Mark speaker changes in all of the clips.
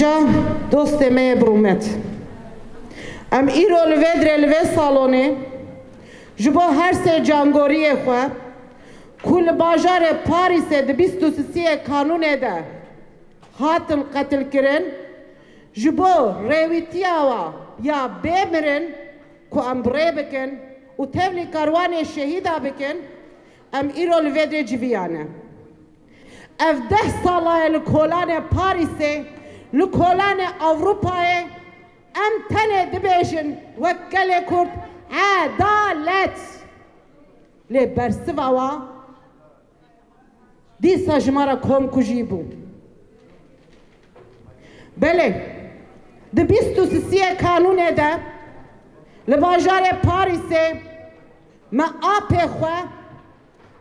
Speaker 1: Îja dostê me ye birûmet. Em îro li vê dirê li vê salonê ji bo her sê cangoriyê xwe ku li bajarê Parîsê di 23 kanûnê de hatin qetilkirin ji bo rêwîtiya wa ya bêmirin ku em birê bikin û tevlî karwanê şehîda bikin, em îro li vê dirê civiyane. Ev 10 sala ye li kolanê Parîsê, li kolanê Avrupayê em tenê dibêjin wek gelê Kurd edalet. Lê bersiva wa dîsa ji me re komkujî bû. Belê, di 23 kanûnê de li bajarê Parîsê me apê xwe,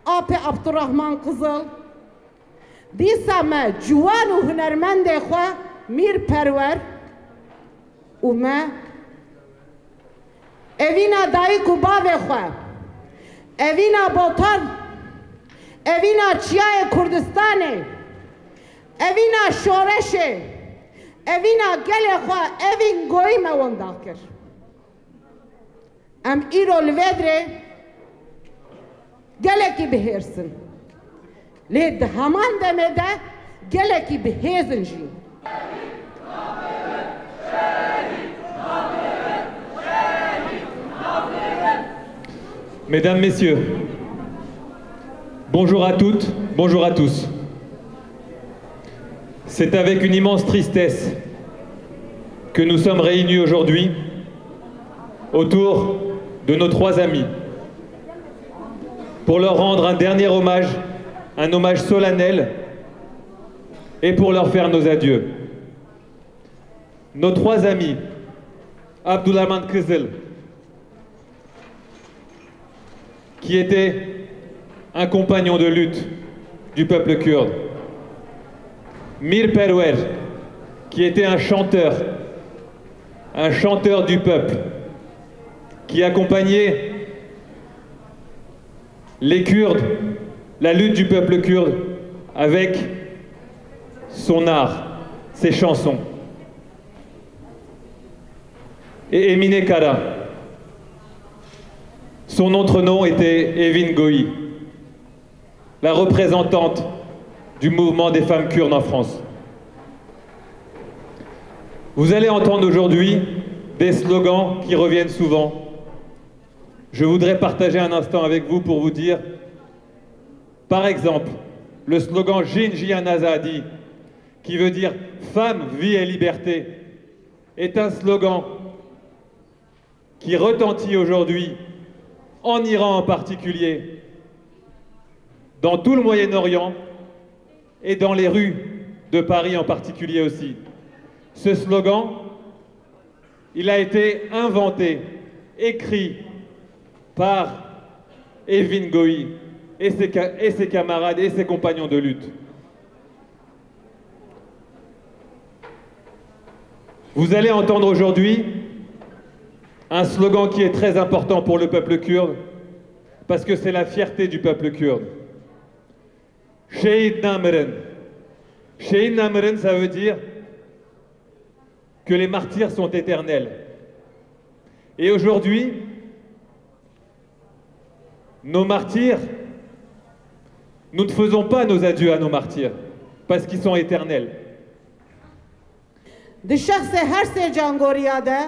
Speaker 1: apê Abdurrahman Qızıl, dîsa me ciwan û hunermendê xwe Mîrperwer û me evîna dayîk û bavê xwe, evîna botan, evîna Çiyayê Kurdistanê, evîna şoreşê, evîna gelê xwe evîn goyî me wenda kir. Em îro li vê dirê gelekî bihêrsin. Lê di heman demê de gelekî bihêzin jî.
Speaker 2: Mesdames, Messieurs, bonjour à toutes, bonjour à tous. C'est avec une immense tristesse que nous sommes réunis aujourd'hui autour de nos 3 amis pour leur rendre un dernier hommage, un hommage solennel et pour leur faire nos adieux. Nos 3 amis, Abdurrahman Qızıl, qui était un compagnon de lutte du peuple kurde, Mîrperwer, qui était un chanteur du peuple, qui accompagnait les Kurdes, la lutte du peuple kurde, avec son art, ses chansons. Et Emine Kara. Son autre nom était Evin Goyi, la représentante du mouvement des femmes kurdes en France. Vous allez entendre aujourd'hui des slogans qui reviennent souvent. Je voudrais partager un instant avec vous pour vous dire, par exemple, le slogan Jin Jiyan Azadi, qui veut dire femme, vie et liberté, est un slogan qui retentit aujourd'hui en Iran en particulier, dans tout le Moyen-Orient et dans les rues de Paris en particulier aussi. Ce slogan, il a été inventé, écrit par Evin Goyi et ses camarades et ses compagnons de lutte. Vous allez entendre aujourd'hui un slogan qui est très important pour le peuple kurde, parce que c'est la fierté du peuple kurde. Şehit Nameren. Şehit Nameren, ça veut dire que les martyrs sont éternels. Et aujourd'hui, nos martyrs, nous ne faisons pas nos adieux à nos martyrs, parce qu'ils sont éternels.
Speaker 1: De şahse her sê cangoriyade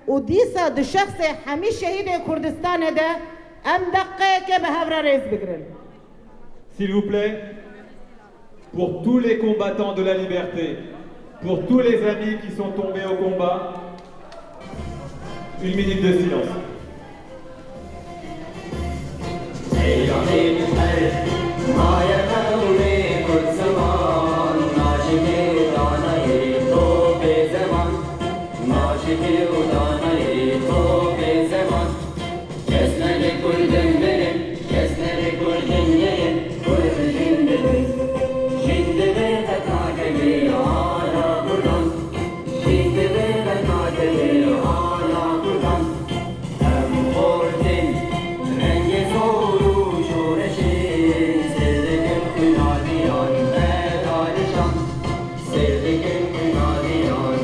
Speaker 1: û dîsa di şexsê hemî şehîdê Kurdistanê de em deqeyekê bi hevre rêz bigirin.
Speaker 2: S'il vous plaît, pour tous les combattants de la liberté, pour tous les amis qui sont tombés au combat, 1 minute de silence.
Speaker 3: Sevdiğim kınadiyan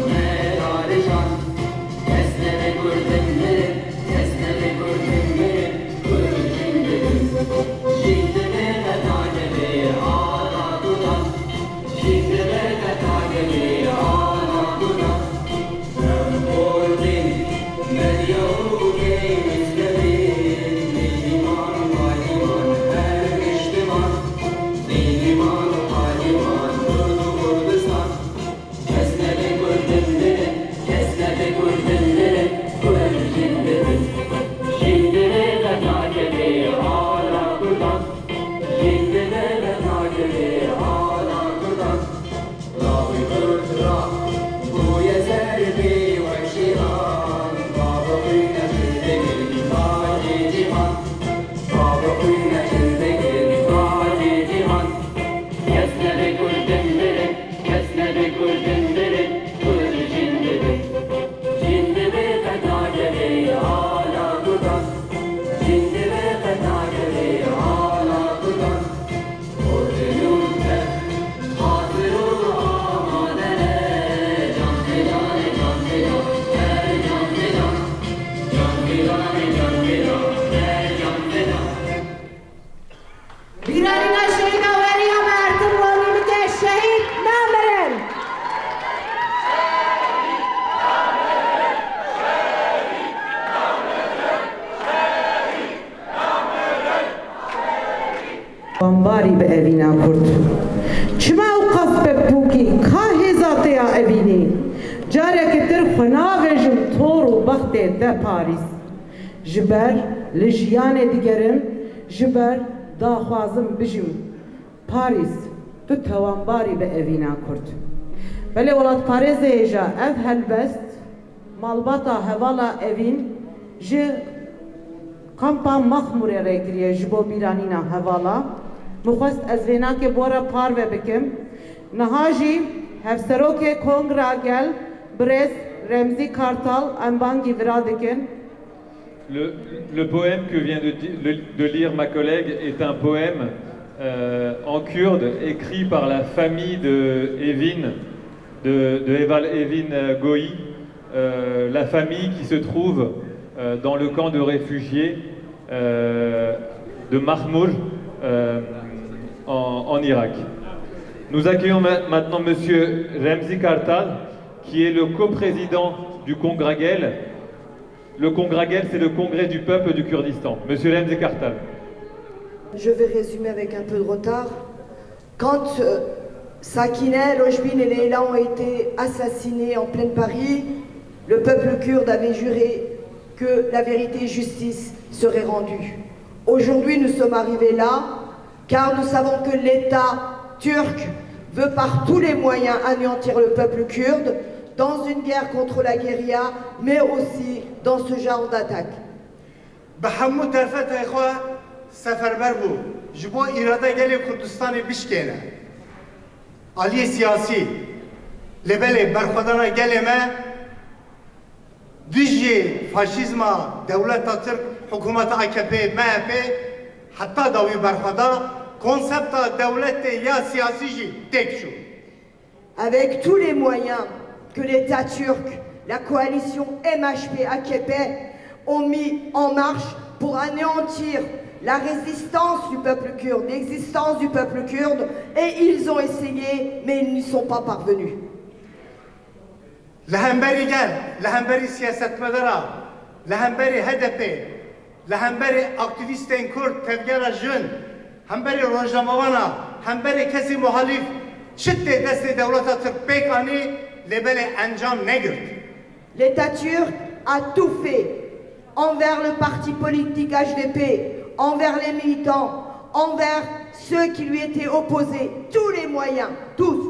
Speaker 1: وانباری به اوینا کرد چما او قصب بوکی که هزاتی اوینی جاره که تر خناویجم طور و بخت ده پاریس جبر لجیان دیگرم جبر داخوازم بجم پاریس تو توانباری به اوینا کرد ولی ولاد پاریس ایجا اف هلبست مالباتا هوالا اوین جه کامپا مخموره ریکریه جبو بیرانینا هوالا مخواست از وینا که بورا پاروه بکم نهاجی هفسروک کنگرا گل برز رمزی کارتال انبانگی ورادکن.
Speaker 2: Le poème que vient de lire ma collègue est un poème en kurde écrit par la famille de Evin, de Eval Evin Goï, la famille qui se trouve dans le camp de réfugiés de Mahmoud en Irak. Nous accueillons maintenant Monsieur Remzi Kartal, qui est le coprésident du Kongragel. Le Kongragel, c'est le congrès du peuple du Kurdistan. Monsieur Remzi Kartal.
Speaker 3: Je vais résumer avec un peu de retard. Quand Sakineh, Rojbin et Leila ont été assassinés en plein Paris, le peuple kurde avait juré que la vérité et justice seraient rendues. Aujourd'hui, nous sommes arrivés là, car nous savons que l'État turc veut par tous les moyens anéantir le peuple kurde dans une guerre contre la guérilla, mais aussi dans ce genre d'attaque.
Speaker 4: سفربر بود جبو اراده گل کردستان بشکنه علی سیاسی لبل برخودانا گل ما دیجی فاشیزم دولت ترک حکومت AKP MHP حتی داوی برخودا کنسپت دولت یا سیاسی جی تک شو.
Speaker 3: Avec tous les moyens que l'État turc, la coalition MHP AKP ont mis en marche pour anéantir la résistance du peuple kurde, l'existence du peuple kurde, et ils ont essayé, mais ils n'y sont pas parvenus.
Speaker 4: لهمبری گل، لهمبری سیاست مدارا، لهمبری HDP، لهمبری اکتیویستان کرد تفکر جن، همبری روزنامه‌وانا، همبری کسی مخالف، شدت دست دولت ترک پیکانی لبل انجام نگرد.
Speaker 3: L'État turc a tout fait envers le parti politique HDP, envers les militants, envers ceux qui lui étaient opposés, tous les moyens, tous,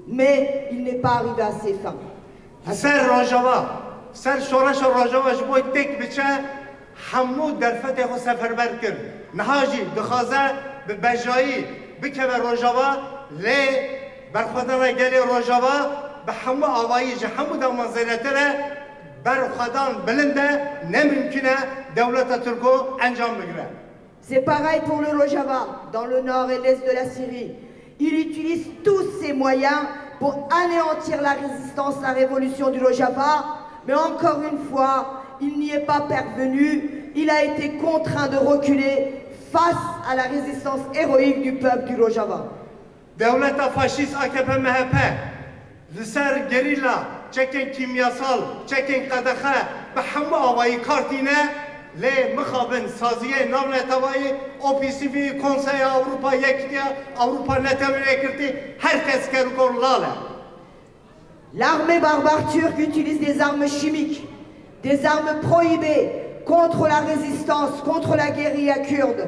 Speaker 3: mais il n'est pas arrivé à ses fins.
Speaker 4: سر راجوا، سر شورش راجوا جبوی تک بچه همو در فتح و سفر برکر نهاجی دخازه به بجایی بکه راجوا لی برخودان گلی راجوا به همو آوایی جه همو دا منزلتره برخودان بلنده نممکنه دولت ترکو انجام بگیره.
Speaker 3: C'est pareil pour le Rojava, dans le nord et l'est de la Syrie. Il utilise tous ses moyens pour anéantir la résistance, la révolution du Rojava, mais encore une fois, il n'y est pas parvenu. Il a été contraint de reculer face à la résistance héroïque du peuple du Rojava.
Speaker 4: Devleta faşist AKP MHP, لسر گریلا، چکن کیمیاسال، چکن قدخه، به همه آوایی کارتینه لی مخابن سازیه نام نتوایی OPCV کنسای اروپا یکتیا اروپا نتوانی کرتی هر کس کرو کن لاله.
Speaker 3: L'armée barbare turque utilise des armes chimiques, des armes prohibées contre la résistance, contre la guérilla kurde.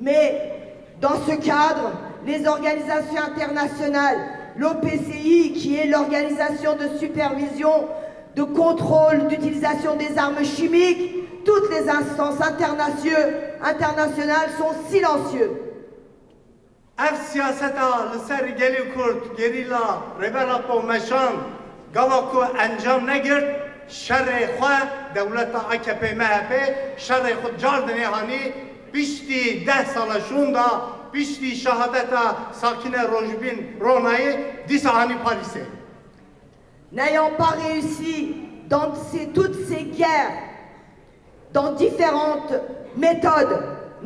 Speaker 3: Mais dans ce cadre, les organisations internationales, l'OPCI, qui est l'organisation de supervision, de contrôle d'utilisation des armes chimiques, toutes les instances internationales sont silencieuses.
Speaker 4: Ev siyaseta لسر گلی کرد گریلا ریبلا پو مشان گواکو انجام نگرد شر خواه دولت AKP MHP شر خود جاردنی هانی بیشتی 10 سال شوندا بیشتی شهادت ساکینه روژبین رونایی دیسا هانی پاریسه.
Speaker 3: N'ayant pas réussi dans toutes ces guerres, dans différentes méthodes,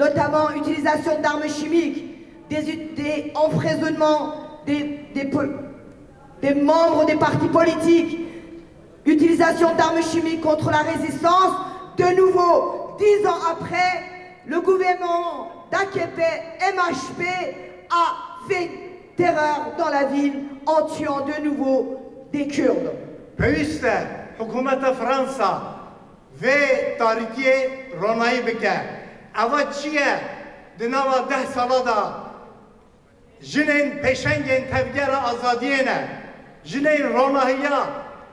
Speaker 3: notamment utilisation d'armes chimiques, des emprisonnements des membres des partis politiques, utilisation d'armes chimiques contre la résistance, de nouveau, 10 ans après, le gouvernement d'AKP, MHP a fait terreur dans la ville en tuant de nouveau des Kurdes.
Speaker 4: پێویستە حکوومەتە فەرەنسا vê tarîkiyê ronayî bike. Eva çi ye? Di nava 10 sala da jinên pêşengên tevgera azadiyê ne, jinên ronahiya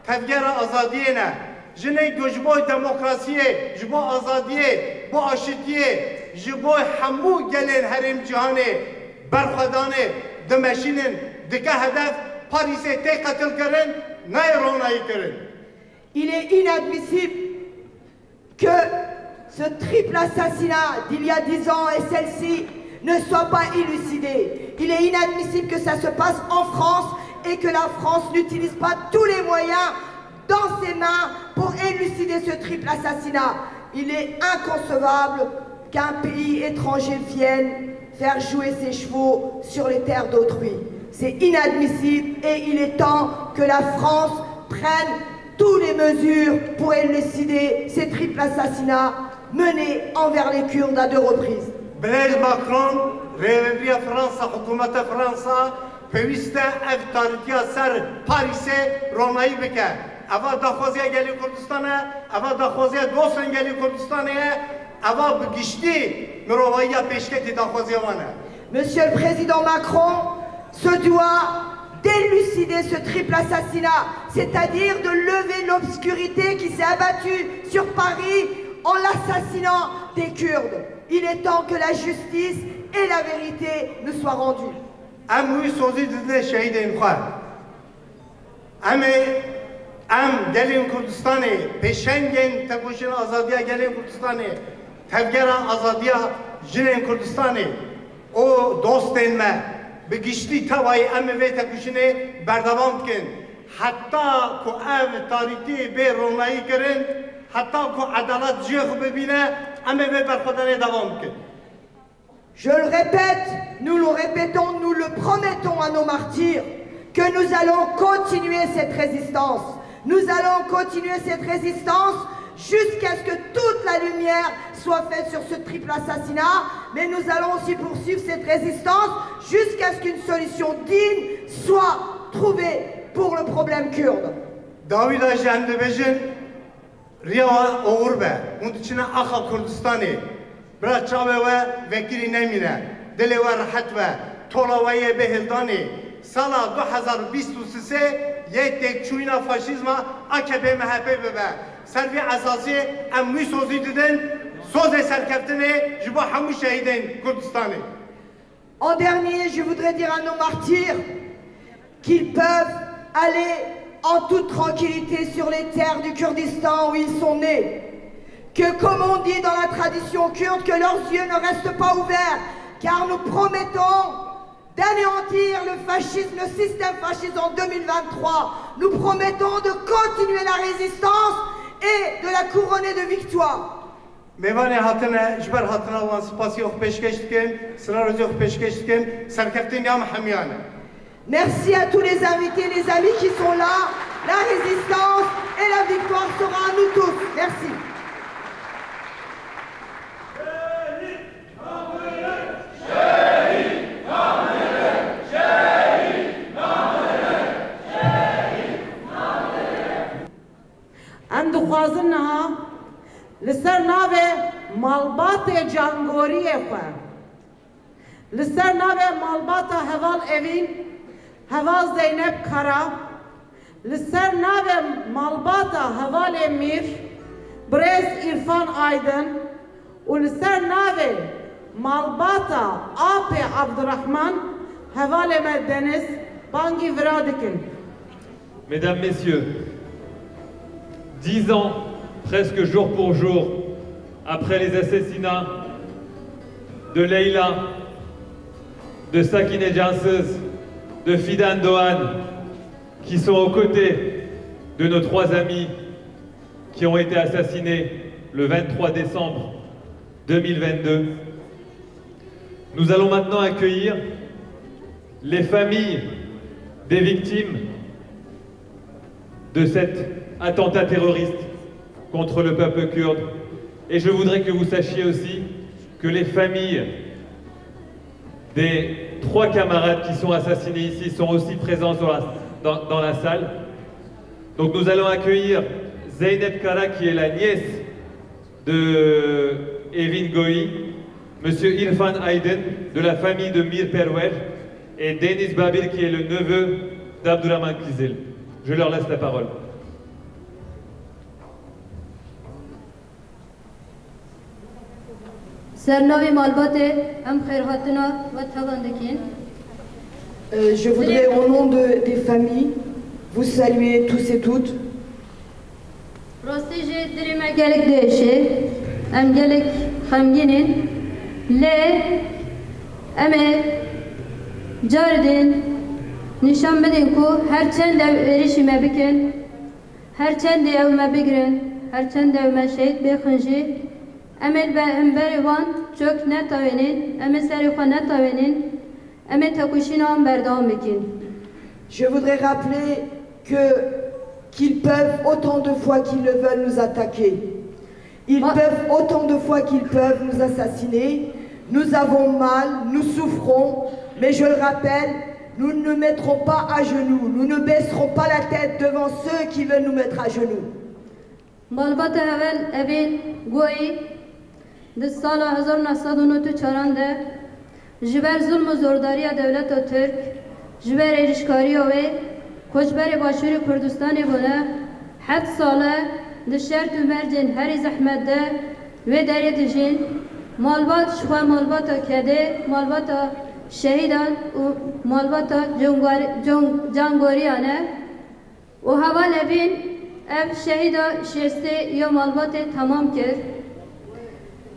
Speaker 4: tevgera azadiyê ne, jinên ku ji bo demokrasiyê, ji bo azadiyê, bo aşitiyê, ji bo hemû gelên herêm cîhanê berxwedanê dimeşînin dike hedef Parisê tê qetil kirin, nayê ronayî kirin.
Speaker 3: Il est inadmissible que ce triple assassinat d'il y a 10 ans et celle-ci ne soit pas élucidé. Il est inadmissible que ça se passe en France et que la France n'utilise pas tous les moyens dans ses mains pour élucider ce triple assassinat. Il est inconcevable qu'un pays étranger vienne faire jouer ses chevaux sur les terres d'autrui. C'est inadmissible et il est temps que la France prenne toutes les mesures pour élucider ces triples assassinats menés envers les Kurdes à 2 reprises.
Speaker 4: Blaise Macron, rêveriya Fransa, hükümete Fransa, peviste ev tarihiya ser Paris'e Roma'yı bike. Eva daxwaziya gelî Kurdistan'a, eva daxwaziya dostên gelî Kurdistan'a, eva bigiştî mirovayiya pêşketî daxwaziya wan e.
Speaker 3: Monsieur le Président Macron se doit d'élucider ce triple assassinat, c'est-à-dire de lever l'obscurité qui s'est abattue sur Paris en l'assassinant des Kurdes. Il est temps que la justice et la vérité nous soient rendues.
Speaker 4: Em wî sozî didine şehîdên xwe. Em gelên Kurdistanê, pêşengên tevgoşîna azadiya gelên Kurdistanê, tevgera azadiya jinên Kurdistanê, o dostên me bi giştî tevayê em vê tevgoşînê berdevam bikin. Heta ku ev tarîtî bê ronayî kirin, heta ku edalet ciyê xwe bibîne, em vê berxwedanê devam bikin.
Speaker 3: Je le répète, nous le répétons, nous le promettons à nos martyrs, que nous allons continuer cette résistance. Nous allons continuer cette résistance jusqu'à ce que toute la lumière soit faite sur ce triple assassinat, mais nous allons aussi poursuivre cette résistance jusqu'à ce qu'une solution digne soit trouvée pour le problème kurde.
Speaker 4: David Ajan dibêjin riya oğur be, hûn diçine axa Kurdistanê. Bira çavê we vekirî nemîne, dilê we rehet be, tola we yê bê hildanê. Sala 2023 yê têkçûyîna faşîzma AKP MHP bibe. Servî esasî em wî sozî didin, sozê serkeftinê ji bo hemû şehîdên Kurdistanê.
Speaker 3: En dernier, je voudrais dire à nos martyrs qu'ils peuvent aller en toute tranquillité sur les terres du Kurdistan où ils sont nés. Que, comme on dit dans la tradition kurde, que leurs yeux ne restent pas ouverts, car nous promettons d'anéantir le fascisme, le système fasciste en 2023. Nous promettons de continuer la résistance et de la couronner de victoire.
Speaker 4: Mêvanê hatine ji ber hatina wan spasiyê xwe pêşkêş dikim, sirarozê xwe pêşkêş dikim, serkeftên ya me hemiyan e.
Speaker 3: Merci à tous les invités, les amis qui sont là. La résistance et la victoire sera à nous tous. Merci.
Speaker 1: Em dixwazin niha li ser navê malbatê cangoriyê xwe, li ser navê malbata heval evîn, heval Zeynep Kara, li ser navê malbata hevalê Mir, Brez İrfan Aydın û li ser navê malbata Apê Abdurrahman hevalê me Deniz bangî vira dikin.
Speaker 2: Mesdames, Messieurs, 10 ans, presque jour pour jour, après les assassinats de Leïla, de Sakineh Cansız, de Fidan Doğan, qui sont aux côtés de nos 3 amis qui ont été assassinés le 23 décembre 2022. Nous allons maintenant accueillir les familles des victimes de cet attentat terroriste contre le peuple kurde. Et je voudrais que vous sachiez aussi que les familles des 3 camarades qui sont assassinés ici sont aussi présents dans la salle. Donc nous allons accueillir Zeynep Kara, qui est la nièce de Evin Goï, Monsieur Irfan Aydin, de la famille de Mir Perwej, et Deniz Babil, qui est le neveu d'Abdurrahman Kizil. Je leur laisse la parole.
Speaker 3: Je voudrais, au nom des familles, vous saluer tous et toutes.
Speaker 5: نشان بدین کو هر چند ریشی مبکن هر چند او مبگرن هر چند او مشهد بخنجی امل به امبروان çok نتاوینین امل سری خو نتاوینین امل تکوشین آن بردام بکن.
Speaker 3: Je voudrais rappeler qu'ils peuvent autant de fois qu'ils le veulent nous attaquer. Ils peuvent autant de fois qu'ils peuvent nous assassiner. Nous avons mal, nous souffrons, mais je le rappelle, nous ne nous mettrons pas à genoux, nous ne baisserons pas la tête devant ceux qui veulent nous mettre à genoux.
Speaker 5: مالبات اول اوین گویی در سال 1994 ده جبر ظلم و زورداری دولت ترک جبر ایرشکاری و کجبر باشور کردستان بونه 7 ساله در شرط و مرجن هری زحمت ده و داری دجین مالبات شخوا مالبات کده مالبات شهیدان و مالبات جانگوریانه و حوال اوین ev şehida şeste ya malbate tamam kir.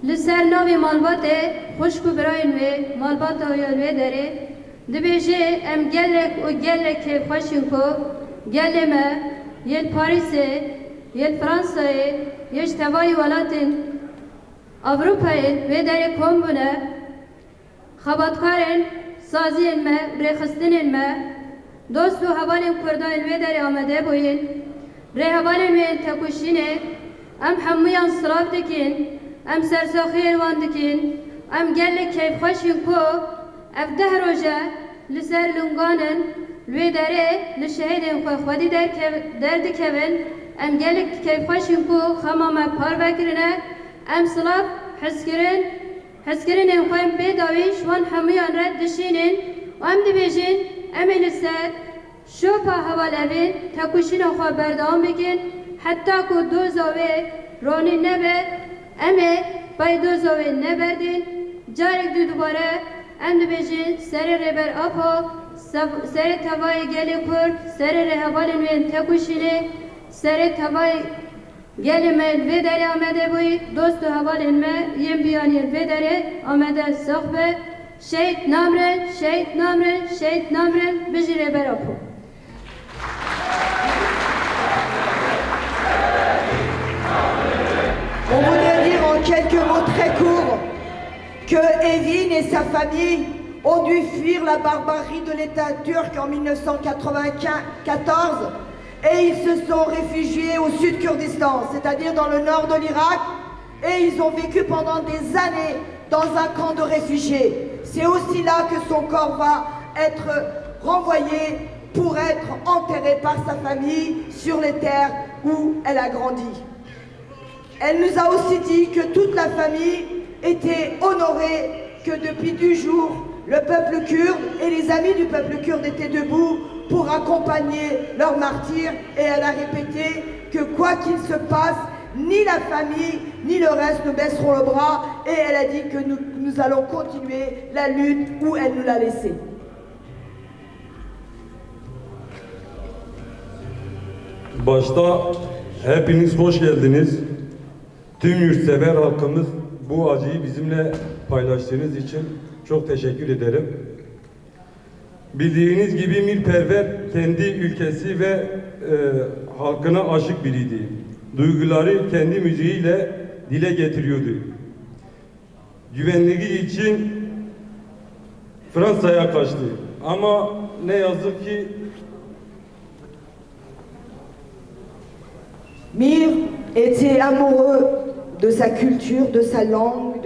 Speaker 5: Liser navi malbate hoşku birayin ve malbata yalve dere. Dibêje em gelek û gelek kevxweşin ku geleme yel Parisê, yel Fransayê, yel ji tevayê welatên Avrupayê vê derê kom bûne. Xebatkarên saziyên me, rêxistinên me, dost û hevalên Kurdan vê derê amade bûyên. Rehavalên wê tekuşînê em hemûyan silav dikin, em sersaxiyên wan dikin, em gelek keyfxweşin ku ev 10 roje li ser linganin wê derê li şehêdên xwe xwedî derdikevin, em gelek keyfxweşin ku xema me parvekirine, em silav hezkirinên xwe bêdawî ji wan hemûyan re dişînin û em dibêjin em ê li ser شوپا حوال اوین تکوشین خواه بردام بگین حتی که دوزاوی رانی نبرد امه بای دوزاوی نبردین جارک دوباره ام دو بیجین سر ربر آپا سر توای گلی کرد سر رهوالین وین تکوشینه سر توای گلی من وی داری آمده بوی دوست و حوالین من یم بیانیر وی داری آمده صحبه شهید نامرن شهید نامرن شهید نامرن بجی ربر آپا.
Speaker 3: On voudrait dire en quelques mots très courts que Evin et sa famille ont dû fuir la barbarie de l'État turc en 1994 et ils se sont réfugiés au sud Kurdistan, c'est-à-dire dans le nord de l'Irak, et ils ont vécu pendant des années dans un camp de réfugiés. C'est aussi là que son corps va être renvoyé pour être enterrée par sa famille sur les terres où elle a grandi. Elle nous a aussi dit que toute la famille était honorée, que depuis du jour, le peuple kurde et les amis du peuple kurde étaient debout pour accompagner leur martyr, et elle a répété que quoi qu'il se passe, ni la famille ni le reste ne baisseront le bras, et elle a dit que nous allons continuer la lutte où elle nous l'a laissée.
Speaker 6: Başta hepiniz hoş geldiniz. Tüm yurtsever halkımız bu acıyı bizimle paylaştığınız için çok teşekkür ederim. Bildiğiniz gibi Mirperver kendi ülkesi ve halkına aşık biriydi. Duyguları kendi müziğiyle dile getiriyordu. Güvenliği için Fransa'ya kaçtı. Ama ne yazık ki
Speaker 3: Mir était amoureux de sa culture, de sa langue,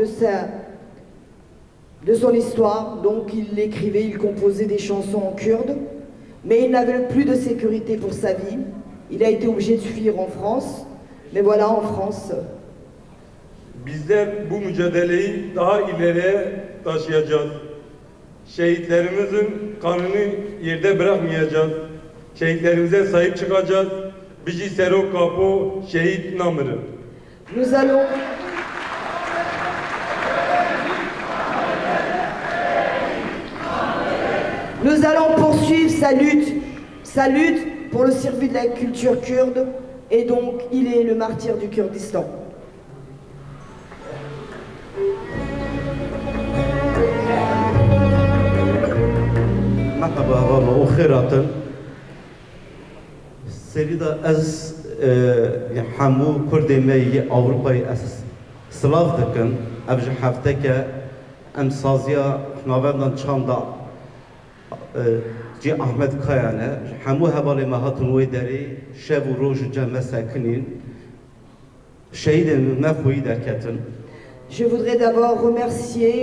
Speaker 3: de son histoire. Donc il écrivait, il composait des chansons en kurde, mais il n'avait plus de sécurité pour sa vie. Il a été obligé de fuir en France, mais voilà, en France.
Speaker 6: Bizler bu mücadeleyi daha ileriye taşıyacağız. Şehitlerimizin kanını yerde bırakmayacağız. Şehitlerimize sahip çıkacağız. Bici Serok Kapo şehit namırı.
Speaker 3: Nous allons poursuivre sa lutte pour le survie de la culture kurde, et donc il est le martyr du Kurdistan.
Speaker 7: مرحبا والله وخيراتن سريدا از حمو كردي مي اوروباي اساس سلاف دكن ابج هفتك ام سازيا ناوندان چاندا جي احمد كايانه حمو هبالي مهاتن ويدري شب وروج جمع ساكنين شهيد ما خوي دركتن.
Speaker 3: Je voudrais d'abord remercier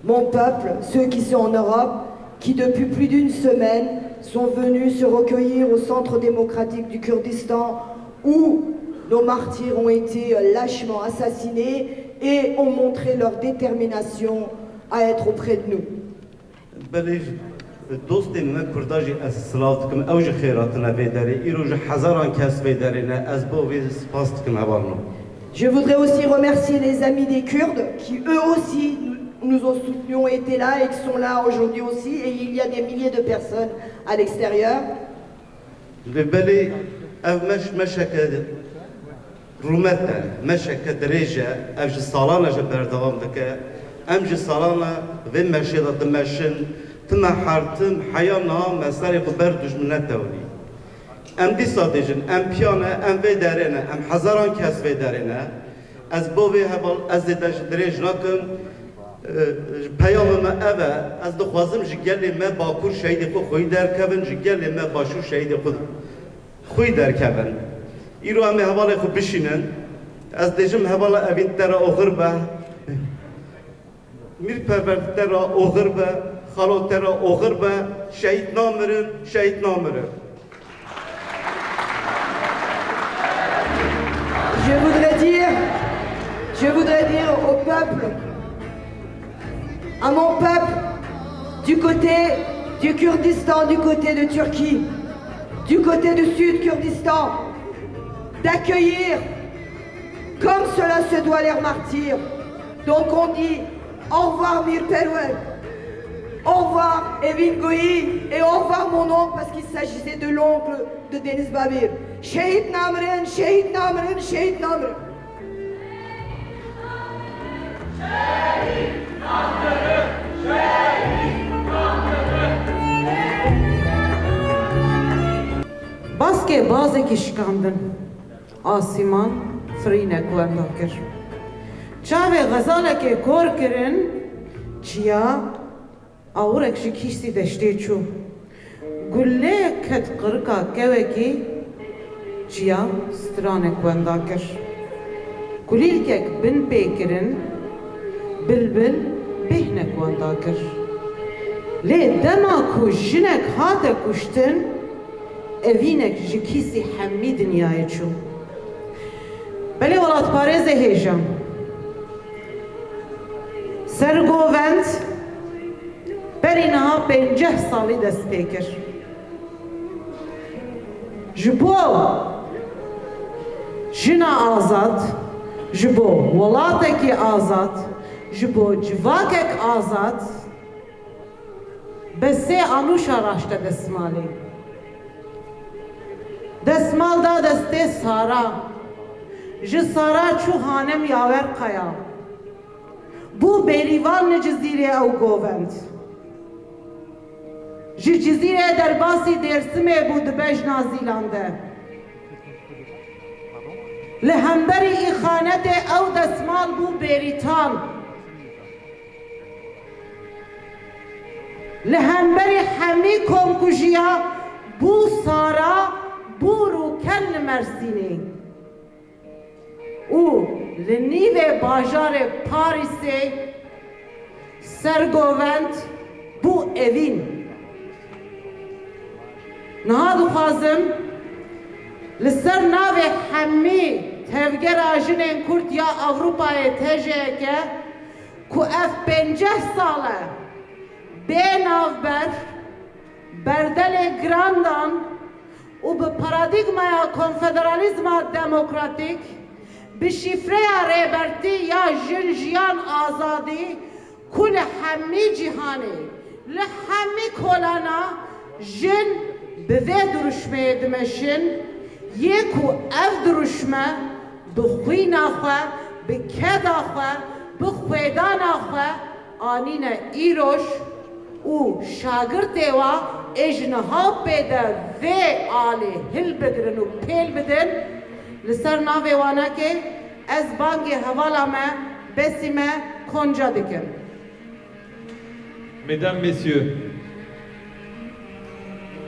Speaker 3: mon peuple, ceux qui sont en Europe, qui depuis plus d'une semaine sont venus se recueillir au centre démocratique du Kurdistan où nos martyrs ont été lâchement assassinés et ont montré leur détermination à être auprès de nous. Je voudrais aussi remercier les amis des Kurdes qui eux aussi nous ont été là et qui sont là aujourd'hui aussi, et il y a des milliers de personnes à l'extérieur.
Speaker 7: پیام اوه از دخوازم جگلی ما باکور شهید خود خوی در کبن جگلی ما باشور شهید خود خوی در کبن ایرو همه حوال خود بشینن از دجم حوال اوین ترا اوغر به میر پرورد ترا اوغر به خالو ترا اوغر به شهید نامرن شهید نامرن.
Speaker 3: Je voudrais dire au peuple, à mon peuple, du côté du Kurdistan, du côté de Turquie, du côté du Sud Kurdistan, d'accueillir comme cela se doit les martyrs. Donc on dit au revoir Mir Perwer, au revoir Evin Goyi et au revoir mon oncle parce qu'il s'agissait de l'oncle de Deniz Babir. Şehit namırın, şehit namırın, şehit namırın.
Speaker 1: Baske bazı kişkandın, asiman frine kuendakir. Çave gazaleke korkirin, çiya avurek şikişti deşte çu. Gülle ket kırka keveki, çiya strane kuendakir. Kulilkek bin pekirin, bilbil behne kuendakir. Le dema ku jinek hate kuştin, evinek jikisi hemmi dünyaya çu. Beli olat pareze hejam. Sergovent berinaha 50 sali dest pekir. Jibo jina azad, jibo wolateki azad, jibo civakek azad, bese anuşa raşta desmali. Desmal da deste sara, ji sara çu hanem yaver kaya. Bu berivan ne cizire ev govend. Ji cizire derbasi dersime bu dibej nazilande. Lehemberi ikhanete ev desmal bu beritan. Lehemberi hemi komkujiya bu sara bu ruken mersini. U لنیو باجار پاریس سرگووند بو اوین نها دخوازم لسر ناو همی تفگر آجنین کرد یا اوروپای تجه که کو اف 50 ساله بین آفبر بردل گراندان و به پارادیگمای کنفدرالیزم دموکراتیک به شفره ریبرتی یا جنجیان آزادی کل همی جهانی لهمی کلانا جن به درشمه دمشن یکو اف درشمه به خوی نخواه به کد آخواه به خویدان آخواه آنین ایروش او شاگرد و اجنها پیدا و آلی هل بدرن و پیل بدن لسر ناوی وانا که از بانگی حوالا ما بسی ما کنجا دکن.
Speaker 2: Mesdames, Messieurs,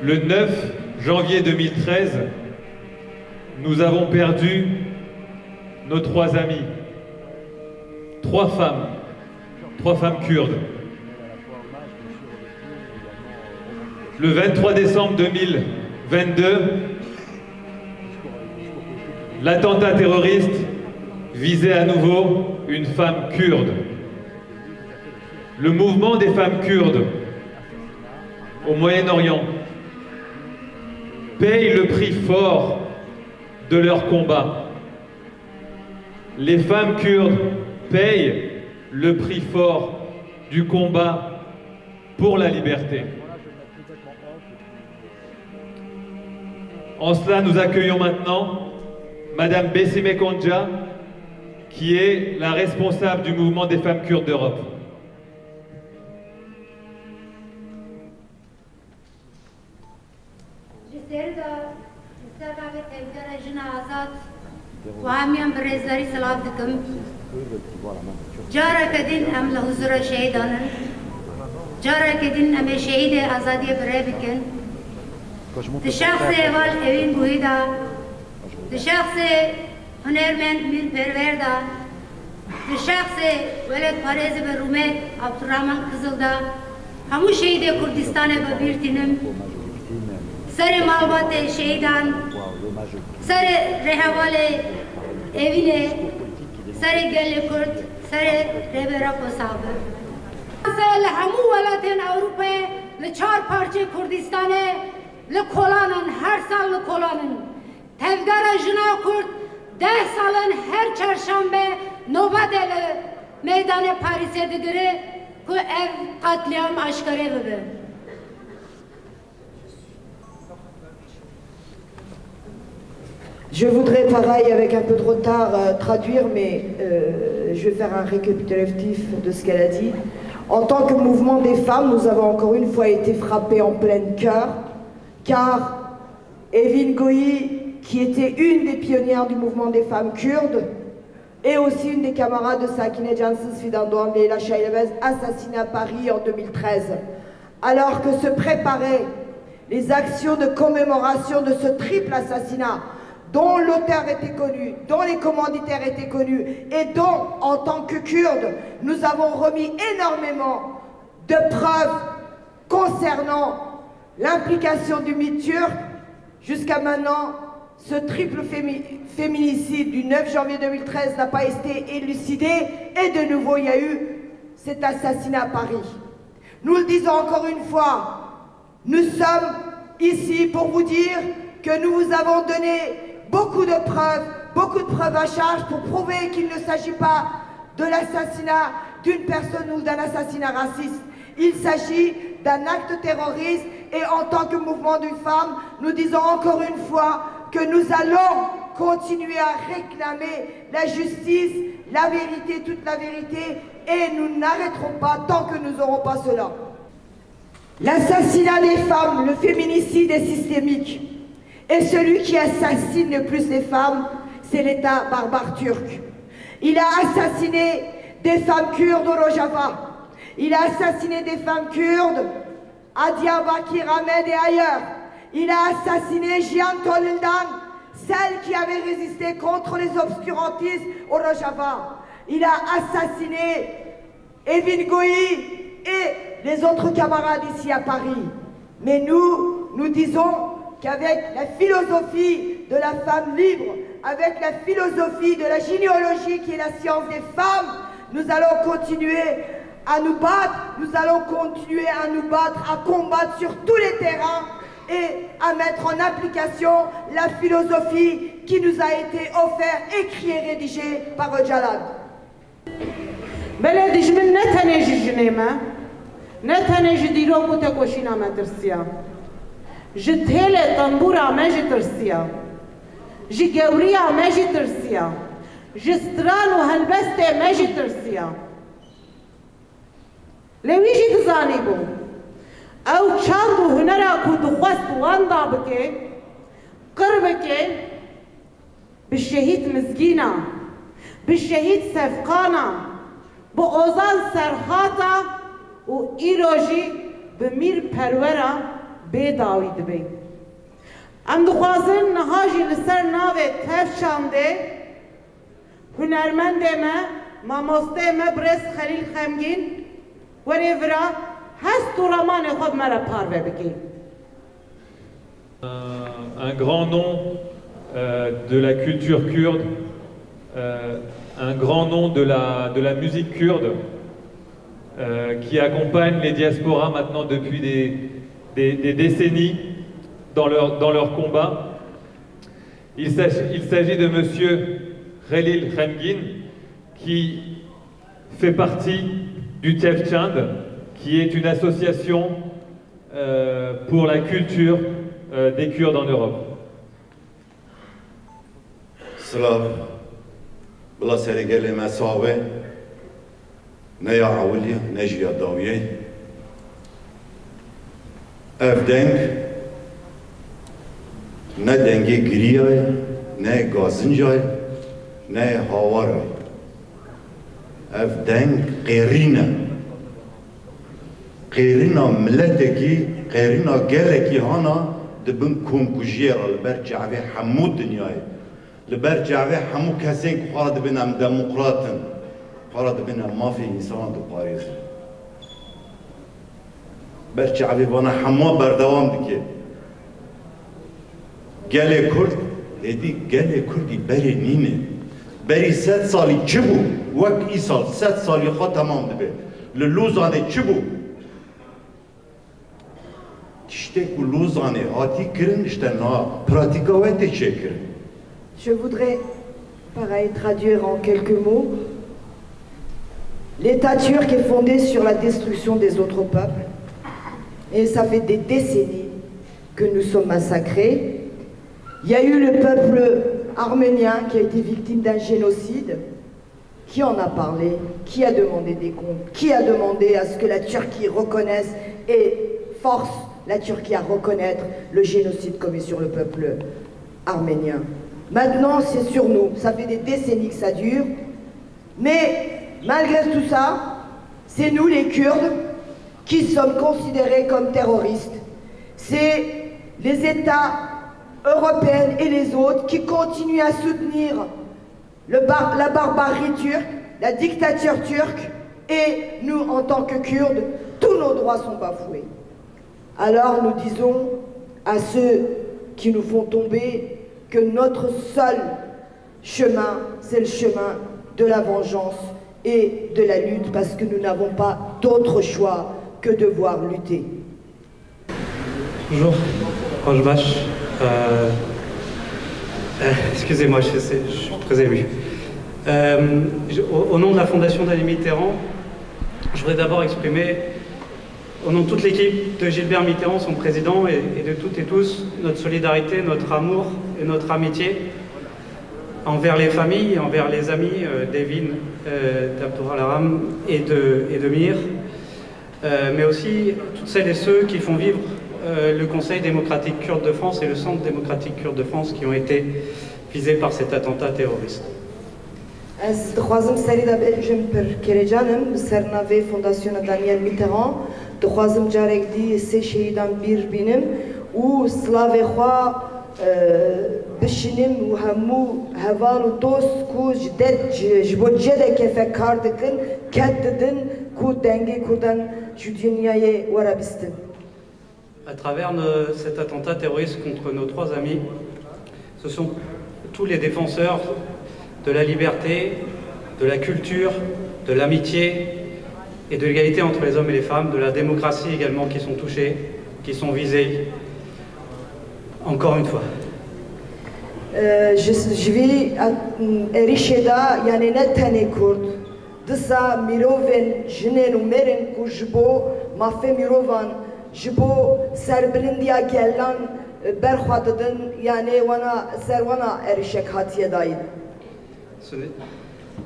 Speaker 2: le 9 janvier 2013, nous avons perdu nos 3 amis, 3 femmes kurdes. Le 23 décembre 2022, l'attentat terroriste visait à nouveau une femme kurde. Le mouvement des femmes kurdes au Moyen-Orient paye le prix fort de leur combat. Les femmes kurdes payent le prix fort du combat pour la liberté. En cela, nous accueillons maintenant Madame Besime Konja, qui est la responsable du mouvement des femmes kurdes d'Europe.
Speaker 8: الشخص اول اوین گویدا الشخص هنرمند میر پروردا الشخص ولد پارێز بە ڕومێت عەبدوڕەحمان قزڵدا هەموو شەهیدێ کوردستانê بەبیرتînim serê malbatê şehîdan serê rêhevalê evînê serê gelê kurd serê rêbera Kosavi li hemû welatên Ewropayê li 4 parçê Kurdistanê li kolanin her sal li kolanin tevgera jina Kurd 10 salin her çarşambe nobetê li meydanê Parîsê digire ku ev qetliyam aşkarê bibe.
Speaker 3: Je voudrais, pareil, avec un peu de retard, traduire, mais je vais faire un récapitulatif de ce qu'elle a dit. En tant que mouvement des femmes, nous avons encore une fois été frappés en plein cœur, car Evin Goyi, qui était une des pionnières du mouvement des femmes kurdes, et aussi une des camarades de Sakineh Cansız Fidan Doğan et Leyla Şahinebez, assassinée à Paris en 2013. Alors que se préparaient les actions de commémoration de ce triple assassinat, dont l'auteur était connu, dont les commanditaires étaient connus, et dont, en tant que Kurdes, nous avons remis énormément de preuves concernant l'implication du mythe turc. Jusqu'à maintenant, ce triple féminicide du 9 janvier 2013 n'a pas été élucidé, et de nouveau, il y a eu cet assassinat à Paris. Nous le disons encore une fois, nous sommes ici pour vous dire que nous vous avons donné beaucoup de preuves à charge pour prouver qu'il ne s'agit pas de l'assassinat d'une personne ou d'un assassinat raciste. Il s'agit d'un acte terroriste et en tant que mouvement d'une femme, nous disons encore une fois que nous allons continuer à réclamer la justice, la vérité, toute la vérité et nous n'arrêterons pas tant que nous n'aurons pas cela. L'assassinat des femmes, le féminicide est systémique. Et celui qui assassine le plus les femmes, c'est l'État barbare turc. Il a assassiné des femmes kurdes au Rojava. Il a assassiné des femmes kurdes à Diyarbakir, Ahmed et ailleurs. Il a assassiné Jian Tolildan, celle qui avait résisté contre les obscurantistes au Rojava. Il a assassiné Evin Goyi et les autres camarades ici à Paris. Mais nous disons qu'avec la philosophie de la femme libre, avec la philosophie de la généalogie qui est la science des femmes, nous allons continuer à nous battre, nous allons continuer à nous battre, à combattre sur tous les terrains et à mettre en application la philosophie qui nous a été offerte, écrite et rédigée par Öcalan.
Speaker 1: بله دیش من نتنه جنیمه نتنه دیرو بوده کوشینا مدرسیا جتهل تنبورا مجی ترسیا جگوریا مجی ترسیا جستران و هلبست مجی ترسیا لویجی دزانی بو او چند و هنرا کود خواست واندا بکه قربکه بالشهید مزگینا بالشهید سفقانا با اوزان سرخاتا و ایروژی به میر پرورا بیداوی دبی ام دخوازن نهاجی لسر ناوه تفشانده هنرمنده ما ماموسته ما برس خلیل خمگین وریورا هست و رامان خود مرا پاروه بکی
Speaker 2: Un grand nom de la culture kurde, un grand nom de la musique kurde qui accompagne les diasporas maintenant depuis des décennies dans leur combat. Il s'agit de monsieur Khalil Khemgin qui fait partie du Tefchand, qui est une association pour la culture des Kurdes en Europe.
Speaker 9: Slav, bla serigele masawe, naya awliya, najia dawiye. Evdeng, ne dengi griye, ne gazincay, ne havaray. Evdeng qerina. Qerina milleteki, qerina geleki hana dibin kumkujiyer alber cave hamud dünyayı. لبر جاوه همو کسی که خواهد بینم دموکراتن خواهد بینم مافی انسان دو پاریز بر جاوه بانه همو بردوام دیگه گله کرد دیدی گله کردی بری نینه بری 100 سالی چه بو وقت ای سال 100 سالی خواه تمام دبه للوزانه چه بو تشته که لوزانه هاتی کرن اشته نا پراتیکا ویده چه کرن
Speaker 3: Je voudrais, pareil, traduire en quelques mots. L'État turc est fondé sur la destruction des autres peuples. Et ça fait des décennies que nous sommes massacrés. Il y a eu le peuple arménien qui a été victime d'un génocide. Qui en a parlé? Qui a demandé des comptes? Qui a demandé à ce que la Turquie reconnaisse et force la Turquie à reconnaître le génocide commis sur le peuple arménien? Maintenant, c'est sur nous. Ça fait des décennies que ça dure. Mais malgré tout ça, c'est nous, les Kurdes, qui sommes considérés comme terroristes. C'est les États européens et les autres qui continuent à soutenir la barbarie turque, la dictature turque. Et nous, en tant que Kurdes, tous nos droits sont bafoués. Alors nous disons à ceux qui nous font tomber que notre seul chemin, c'est le chemin de la vengeance et de la lutte, parce que nous n'avons pas d'autre choix que de devoir lutter.
Speaker 10: Bonjour, Rojbash. Excusez-moi, je suis très ému. Au nom de la Fondation Dany Mitterrand, je voudrais d'abord exprimer, au nom de toute l'équipe de Gilbert Mitterrand, son président, et de toutes et tous, notre solidarité, notre amour et notre amitié envers les familles, envers les amis d'Evin, d'Abdurrahman et de Mir, mais aussi toutes celles et ceux qui font vivre le Conseil démocratique kurde de France et le Centre démocratique kurde de France qui ont été visés par cet attentat terroriste.
Speaker 3: از دخوازم سری دا بجم پر کرجانم سرناوی فونداسیون دانیل میتران دخوازم جارک دی سه شهیدان بیر بینم و سلاوی خوا بشینم و همو هوال و دوست کو جدد جبو جده که فکر دکن کد ددن ku dengi kurdan ju dünyayı varabistin.
Speaker 10: À travers cet attentat terroriste contre nos 3 amis, ce sont tous les défenseurs de la liberté, de la culture, de l'amitié et de l'égalité entre les hommes et les femmes, de la démocratie également qui sont touchés, qui sont visés, encore une fois.
Speaker 3: Je vis erişeda yani ne tane kurd disa miroven jinen u meren ku jbo mafe mirovan jbo serbrindiya gellan berxwadidin yani wana serwana erişek hatiye dayid.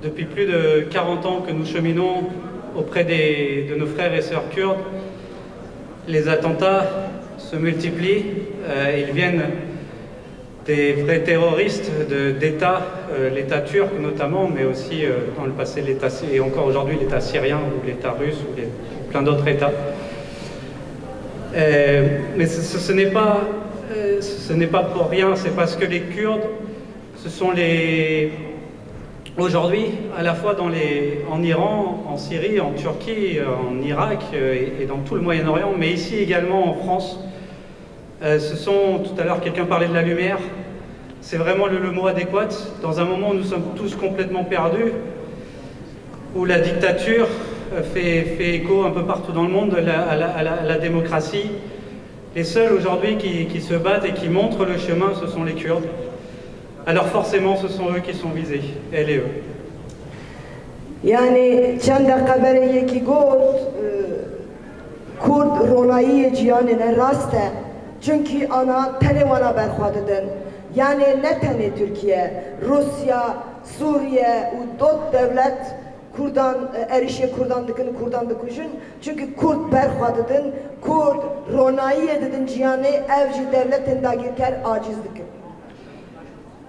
Speaker 10: Depuis plus de 40 ans que nous cheminons auprès de nos frères et sœurs kurdes, les attentats se multiplient, ils viennent des vrais terroristes d'État, l'État turc notamment, mais aussi dans le passé l'État et encore aujourd'hui l'État syrien ou l'État russe ou plein d'autres États. Mais ce n'est pas pour rien, c'est parce que les Kurdes, ce sont aujourd'hui à la fois en Iran, en Syrie, en Turquie, en Irak et dans tout le Moyen-Orient, mais ici également en France. Tout à l'heure quelqu'un parlait de la lumière, c'est vraiment le mot adéquat, dans un moment où nous sommes tous complètement perdus, où la dictature fait écho un peu partout dans le monde à la démocratie. Les seuls aujourd'hui qui se battent et qui montrent le chemin, ce sont les Kurdes. Alors forcément, ce sont eux qui sont visés, elles et eux.
Speaker 3: Yani çanda kabere ki got Kurd rolayı cihanine raste. Çünkü ana televana berxwadidin. Yani ne tane Türkiye, Rusya, Suriye u dot devlet Kurdan erişe Kurdan dikujun. Çünkü Kurd berxwadidin, Kurd rolayı edidin cihanı evci devletin dagirker aciz dikin.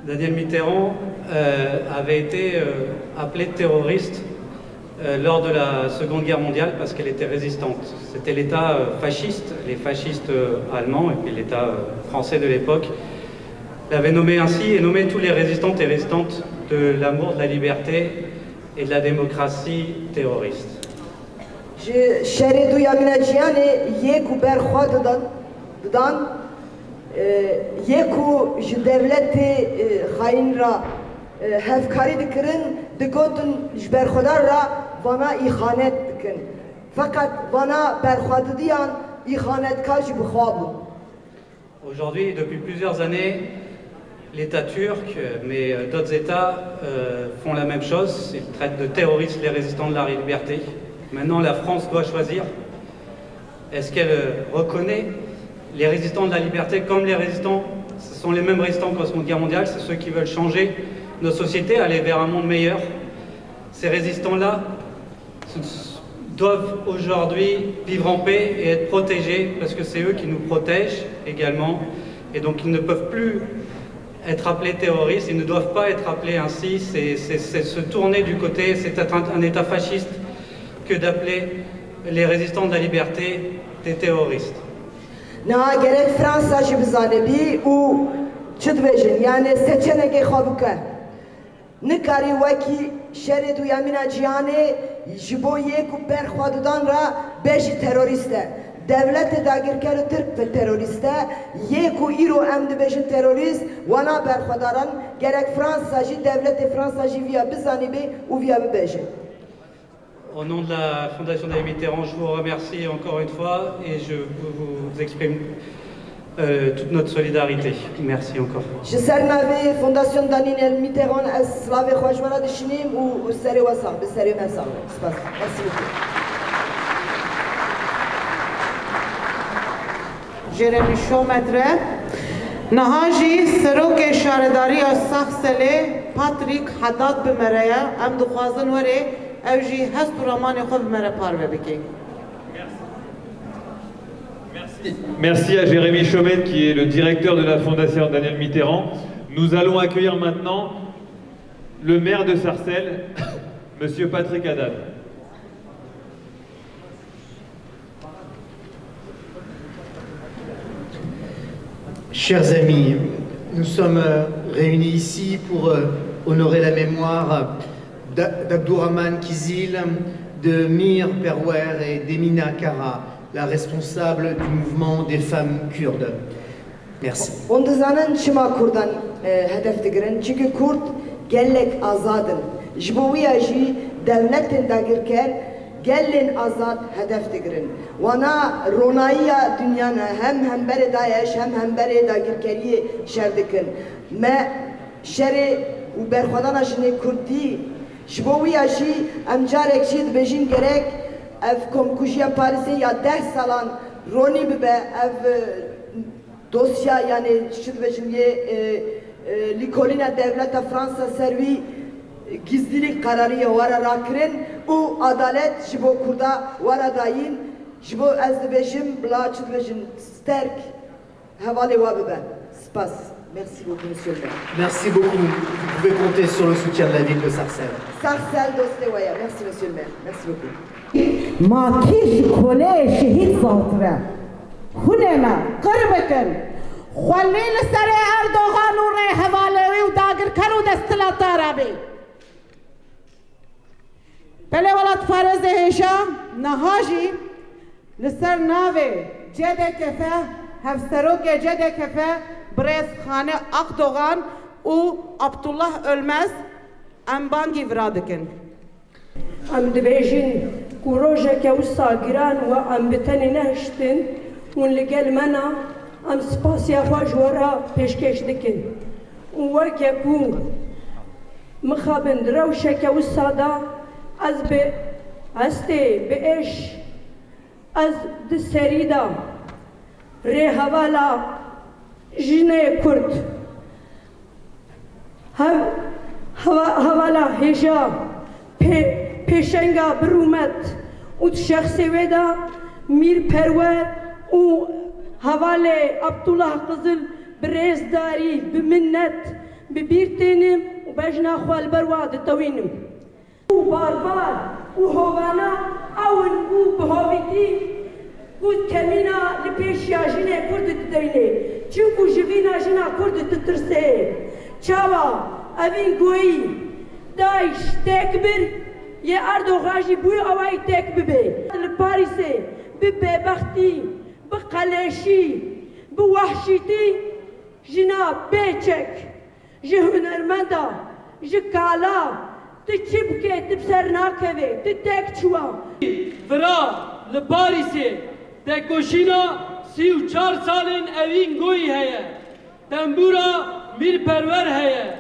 Speaker 10: Daniel Mitterrand avait été appelé terroriste lors de la Seconde Guerre mondiale parce qu'elle était résistante. C'était l'État fasciste, les fascistes allemands et puis l'État français de l'époque l'avait nommé ainsi et nommé tous les résistants et résistantes de l'amour de la liberté et de la démocratie terroriste.
Speaker 3: Yeku ji devleti xayin ra hevkari dikirin digotin ji berxwedar ra vana ihanet dikin. Fakat vana berxwediyan ihanetkar ji bixwabûn.
Speaker 10: Aujourd'hui, depuis plusieurs années, l'État turc, mais d'autres États font la même chose. Ils traitent de terroristes les résistants de la liberté. Maintenant, la France doit choisir. Est-ce qu'elle reconnaît les résistants de la liberté comme les résistants, ce sont les mêmes résistants qu'en Seconde Guerre mondiale, c'est ceux qui veulent changer nos sociétés, aller vers un monde meilleur. Ces résistants-là doivent aujourd'hui vivre en paix et être protégés parce que c'est eux qui nous protègent également et donc ils ne peuvent plus être appelés terroristes, ils ne doivent pas être appelés ainsi, c'est se tourner du côté, c'est être un État fasciste que d'appeler les résistants de la liberté des terroristes.
Speaker 3: Na gerek Fransa ji bizanebi û çi dibêjin yani seçenekê xwe bike. Nikarî wekî şerê duyemîna cihanê ji bo yek û berxwedidan re bêjî terorîst e. Devletê dagirker Tirk terorîst e, yek û îro em dibêjin terorîst, wana berxwedaran gerek Fransa jî devletê Fransa jî viya bizanîbê û viya bibêje.
Speaker 10: Au nom de la Fondation Daniel Mitterrand, je vous remercie encore une fois et je vous exprime toute notre solidarité. Merci encore.
Speaker 3: Je salue Fondation Daniel Mitterrand, slave khwajwara dishnim ou sere wasam, sere masam. Merci beaucoup.
Speaker 1: Jeremy Shometre, Nahaji Seroke Sharedariya Saxele, Patrick Haddad Bimeraya, em dixwazin were ew jî hest û ramanê xwe bi me re parve bikin.
Speaker 2: Merci à Jérémy Chaumet qui est le directeur de la Fondation Daniel Mitterrand. Nous allons accueillir maintenant le maire de Sarcelles, Monsieur Patrick Haddad.
Speaker 11: Chers amis, nous sommes réunis ici pour honorer la mémoire d'Abdourahmane Kizil, de Mir Perwer et d'Emina Kara, la responsable du mouvement des femmes kurdes. Merci.
Speaker 3: Onduzanın çıma kurdan hedef digirin. Çünkü Kurd gellek azadın. Jboviya jî devletin dagirker gelin azad hedef digirin. Wana ronaiya dünyana hem bere Daesh hem bere dagirkeriye şer dikin. Me şeri u berxwadana jine Kurdî jboviya jî em carek jî dibêjin gerek ev komkujiya Parîsê ya 10 salan ronî bibe ev dosya yani şidveciliye likolina devleta Fransa servi gizlilik kararı vara rakrin u adalet jibo kurda vara dayin jibo ez dibêjim bila şidvecin sterk hevalê wa bibe. Spas. Merci beaucoup, monsieur le maire.
Speaker 11: Merci beaucoup. Vous pouvez compter sur le soutien de la ville de Sarcelles.
Speaker 3: Sarcelles Dostewaya. Merci, monsieur le maire. Merci beaucoup.
Speaker 1: Makiş kole şehit saltıra. Hunena, kırbıkın. Xwalil sere Erdoğan u re hevalevi u dagirker u destilatar abi. Pele velat farez heşa, nahaji, liser nave, cedekefe, hevseroke cedekefe, Brezkhane Akdoğan u Abdullah Ölmez embangi vradıkın.
Speaker 12: Em dibêjin ku rojeke wisa giran û em bi tenê nehiştin hûn li gel mena em spasiya xwe ji we re pêşkêş dikin. û weke ku mixabin di rewşeke wisa da ez bi hestê bi êş ez di serî da rê hevala jinê Kurd hevala hêja pêşenga birûmet û şexsê wê de Mir Perwer û hevalê Abdullah Qizil bi rêzdarî, bi minnet, bi bîr tênim û bejna xwe li ber wa ditewînim. û barbar û hovana ewin û bi hovîtî û kemîna li pêşiya jinê Kurd didewînê. Çunku ji vîna jina Kurd ditirsê. Çawa evîn goyî Daesh têk bir ye Erdoğan jî bûye awayî têk bibe. Li Parîsê bi bêbextî, bi qeleşî, bi wehşîtî jina bêçek, ji hunermenda, ji kala tu çi bike tu ser nakeve, tu têk çûwa.
Speaker 13: Vira li Parîsê têkkoşîna 34 salên evîn goyî heye. Tembûra Mir Perwer heye.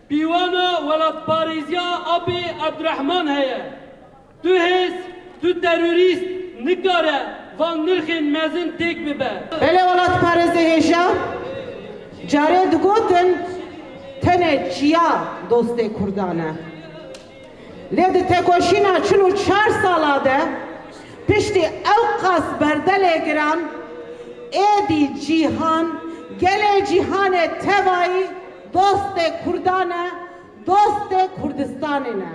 Speaker 13: Pîwana welat Parîziya Abê Abdurrahman heye. Tu hêz, tu terorîst nikare van nirxên mezin têk bibe.
Speaker 1: Pele welat Parîzê hêja carê digotin tenê çiya dostê Kurdan e. Lê di têkoşîna 44 sala de piştî ew qas berdelê giran êdî cîhan gelê cîhanê tevayî dostê Kurdan e, dostê Kurdistanê ne.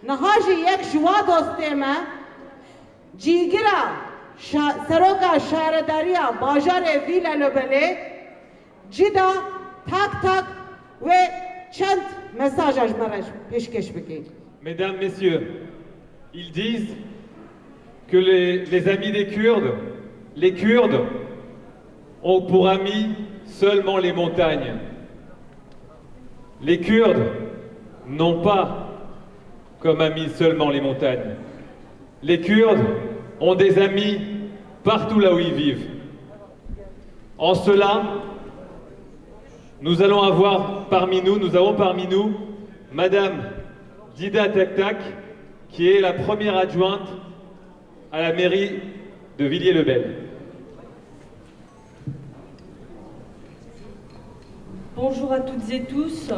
Speaker 1: Niha jî yek ji wa dostê me cîgira seroka şaredariya bajarê Vîlelebelê cida tak ve çend mesaja ji me re pêşkêş bikî.
Speaker 2: Mesdames, Messieurs, ils disent que les amis des Kurdes, les Kurdes, ont pour amis seulement les montagnes. Les Kurdes n'ont pas comme amis seulement les montagnes. Les Kurdes ont des amis partout là où ils vivent. En cela, nous avons parmi nous Madame Dida Taktak, qui est la première adjointe à la mairie de Villiers-le-Bel.
Speaker 14: Bonjour à toutes et tous.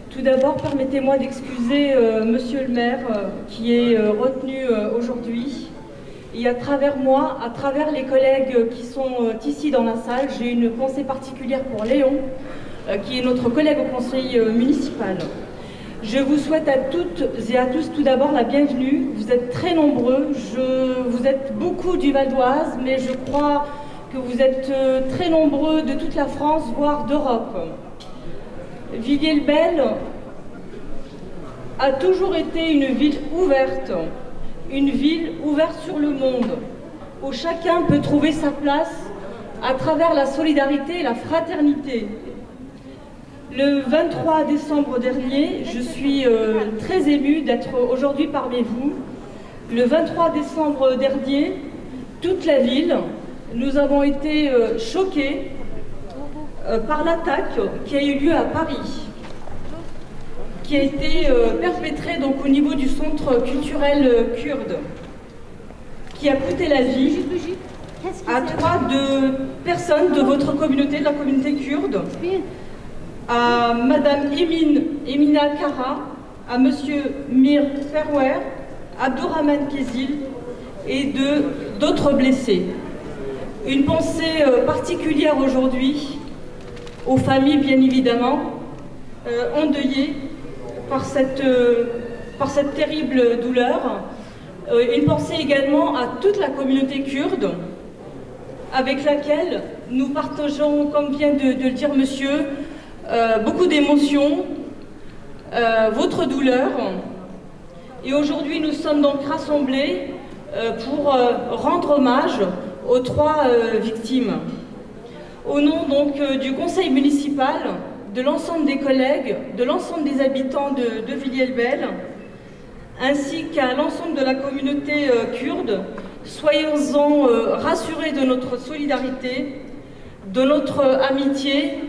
Speaker 14: Tout d'abord, permettez-moi d'excuser Monsieur le maire qui est retenu aujourd'hui. Et à travers moi, à travers les collègues qui sont ici dans la salle, j'ai une pensée particulière pour Léon, qui est notre collègue au conseil municipal. Je vous souhaite à toutes et à tous tout d'abord la bienvenue. Vous êtes très nombreux, vous êtes beaucoup du Val d'Oise, mais je crois que vous êtes très nombreux de toute la France, voire d'Europe. Villiers-le-Bel a toujours été une ville ouverte sur le monde, où chacun peut trouver sa place à travers la solidarité et la fraternité. Le 23 décembre dernier, je suis très émue d'être aujourd'hui parmi vous. Le 23 décembre dernier, toute la ville, nous avons été choqués par l'attaque qui a eu lieu à Paris, qui a été perpétrée donc au niveau du centre culturel kurde, qui a coûté la vie à 3 personnes de votre communauté, de la communauté kurde, à Madame Emina Kara, à Monsieur Mir Perwer, Abdourahman Kezil et d'autres blessés. Une pensée particulière aujourd'hui aux familles, bien évidemment, endeuillées par cette terrible douleur. Une pensée également à toute la communauté kurde, avec laquelle nous partageons, comme vient de le dire monsieur, beaucoup d'émotions, votre douleur. Et aujourd'hui, nous sommes donc rassemblés pour rendre hommage aux 3 victimes. Au nom donc du conseil municipal, de l'ensemble des collègues, de l'ensemble des habitants de Villiers-le-Bel, ainsi qu'à l'ensemble de la communauté kurde, soyons-en rassurés de notre solidarité, de notre amitié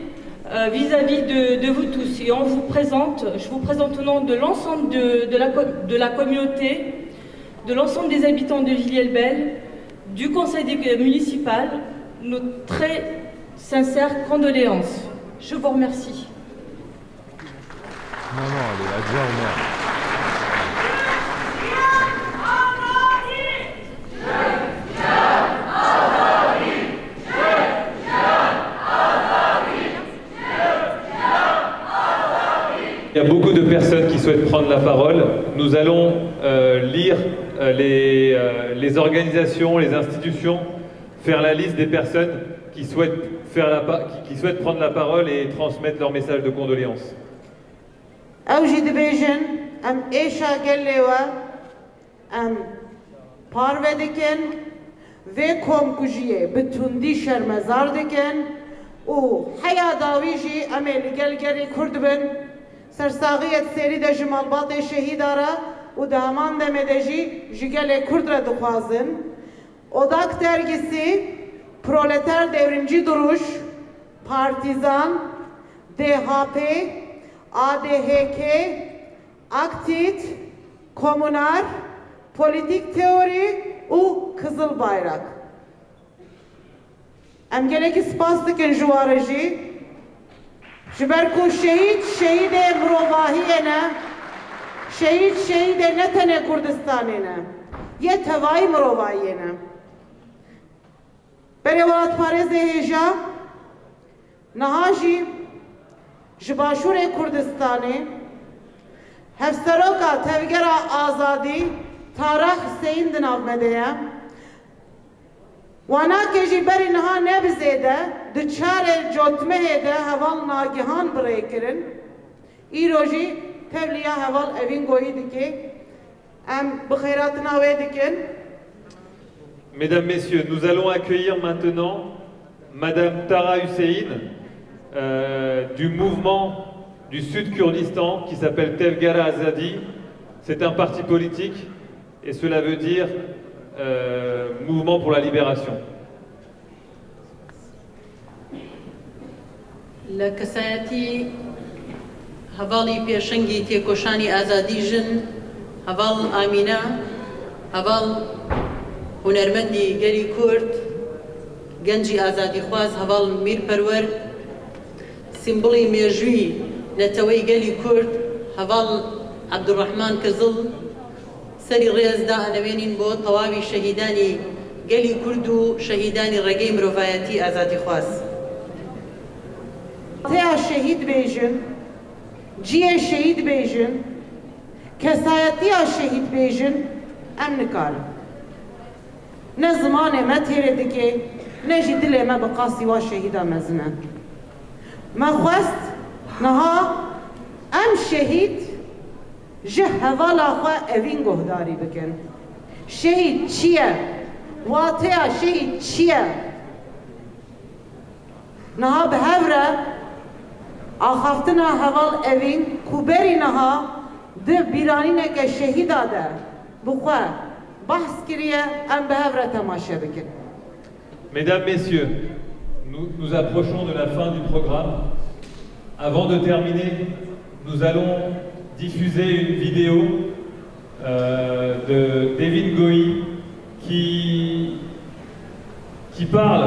Speaker 14: vis-à-vis de vous tous. Et je vous présente au nom de l'ensemble de la communauté, de l'ensemble des habitants de Villiers-le-Bel, du conseil municipal, nos très sincères condoléances. Je vous remercie.
Speaker 15: Non, elle est adjointe au maire.
Speaker 2: Il y a beaucoup de personnes qui souhaitent prendre la parole. Nous allons lire les organisations, les institutions, faire la liste des personnes qui souhaitent, prendre la parole et transmettre leur message de condoléances.
Speaker 1: سرساغية سيريدة جمال باطي شهيدارا ودامان دمدجي جيجالي كردرة دخوازن Odak dergisi Proleter Devrimci Duruş Partizan DHP ADHK Aktit Komünar Politik Teori u Kızıl Bayrak Em geleki spastıkın juvarıcı Jiberku şehit mrovahiyene, şehit ne tane Kurdistanine, ye tevai mrovahiyene. Berevarat pareze heja, nahaji jibaşure Kurdistani, hefseroka tevgera azadi, Tarah Hüseyin dinavmedeye, وانا كجي بري نها نبزيده دچار جوتمه ده هوال ناگهان بريكرن ايروجي تبليا هوال اوين گوي دكي ام بخيراتنا ويدكن.
Speaker 2: Mesdames, Messieurs, nous allons accueillir maintenant Madame Tara Hussein du mouvement du Sud Kurdistan qui s'appelle Tevgara Azadi. C'est un parti politique et cela veut dire mouvement pour la libération.
Speaker 16: لكساتي هبالي بيشنجي تيكوشاني آزاديجن هبال آمينة هبال هنرمندي جري كورد جنجي آزادي خواز هبال مير برور سيمبولي ميجوي نتوي جري كورد هبال عبد الرحمن كزل سري رياز دا أنوينين بو طوابي شهيداني قالي كردو شهيداني رقيم رفايتي آزادي خواز
Speaker 1: تيا شهيد بيجن جيه شهيد بيجن كسايتيا شهيد بيجن أمنكار نزمانه ما تيردكي نجي دلي ما بقاسي وا شهيدا مزنا ما خواست نها أم شهيد ji hevala xwe evîn guhdarî bikin. Şehîd çi ye? Wateya şehîd çi ye? Niha bi hev re axaftina heval evîn ku berî niha di bîranîneke şehîda de bi xwe bahs kiriye em bi hev re temaşe bikin.
Speaker 2: Mesdames, Messieurs, nous approchons de la fin du programme. Avant de terminer, nous allons diffuser une vidéo de Devin Goy qui parle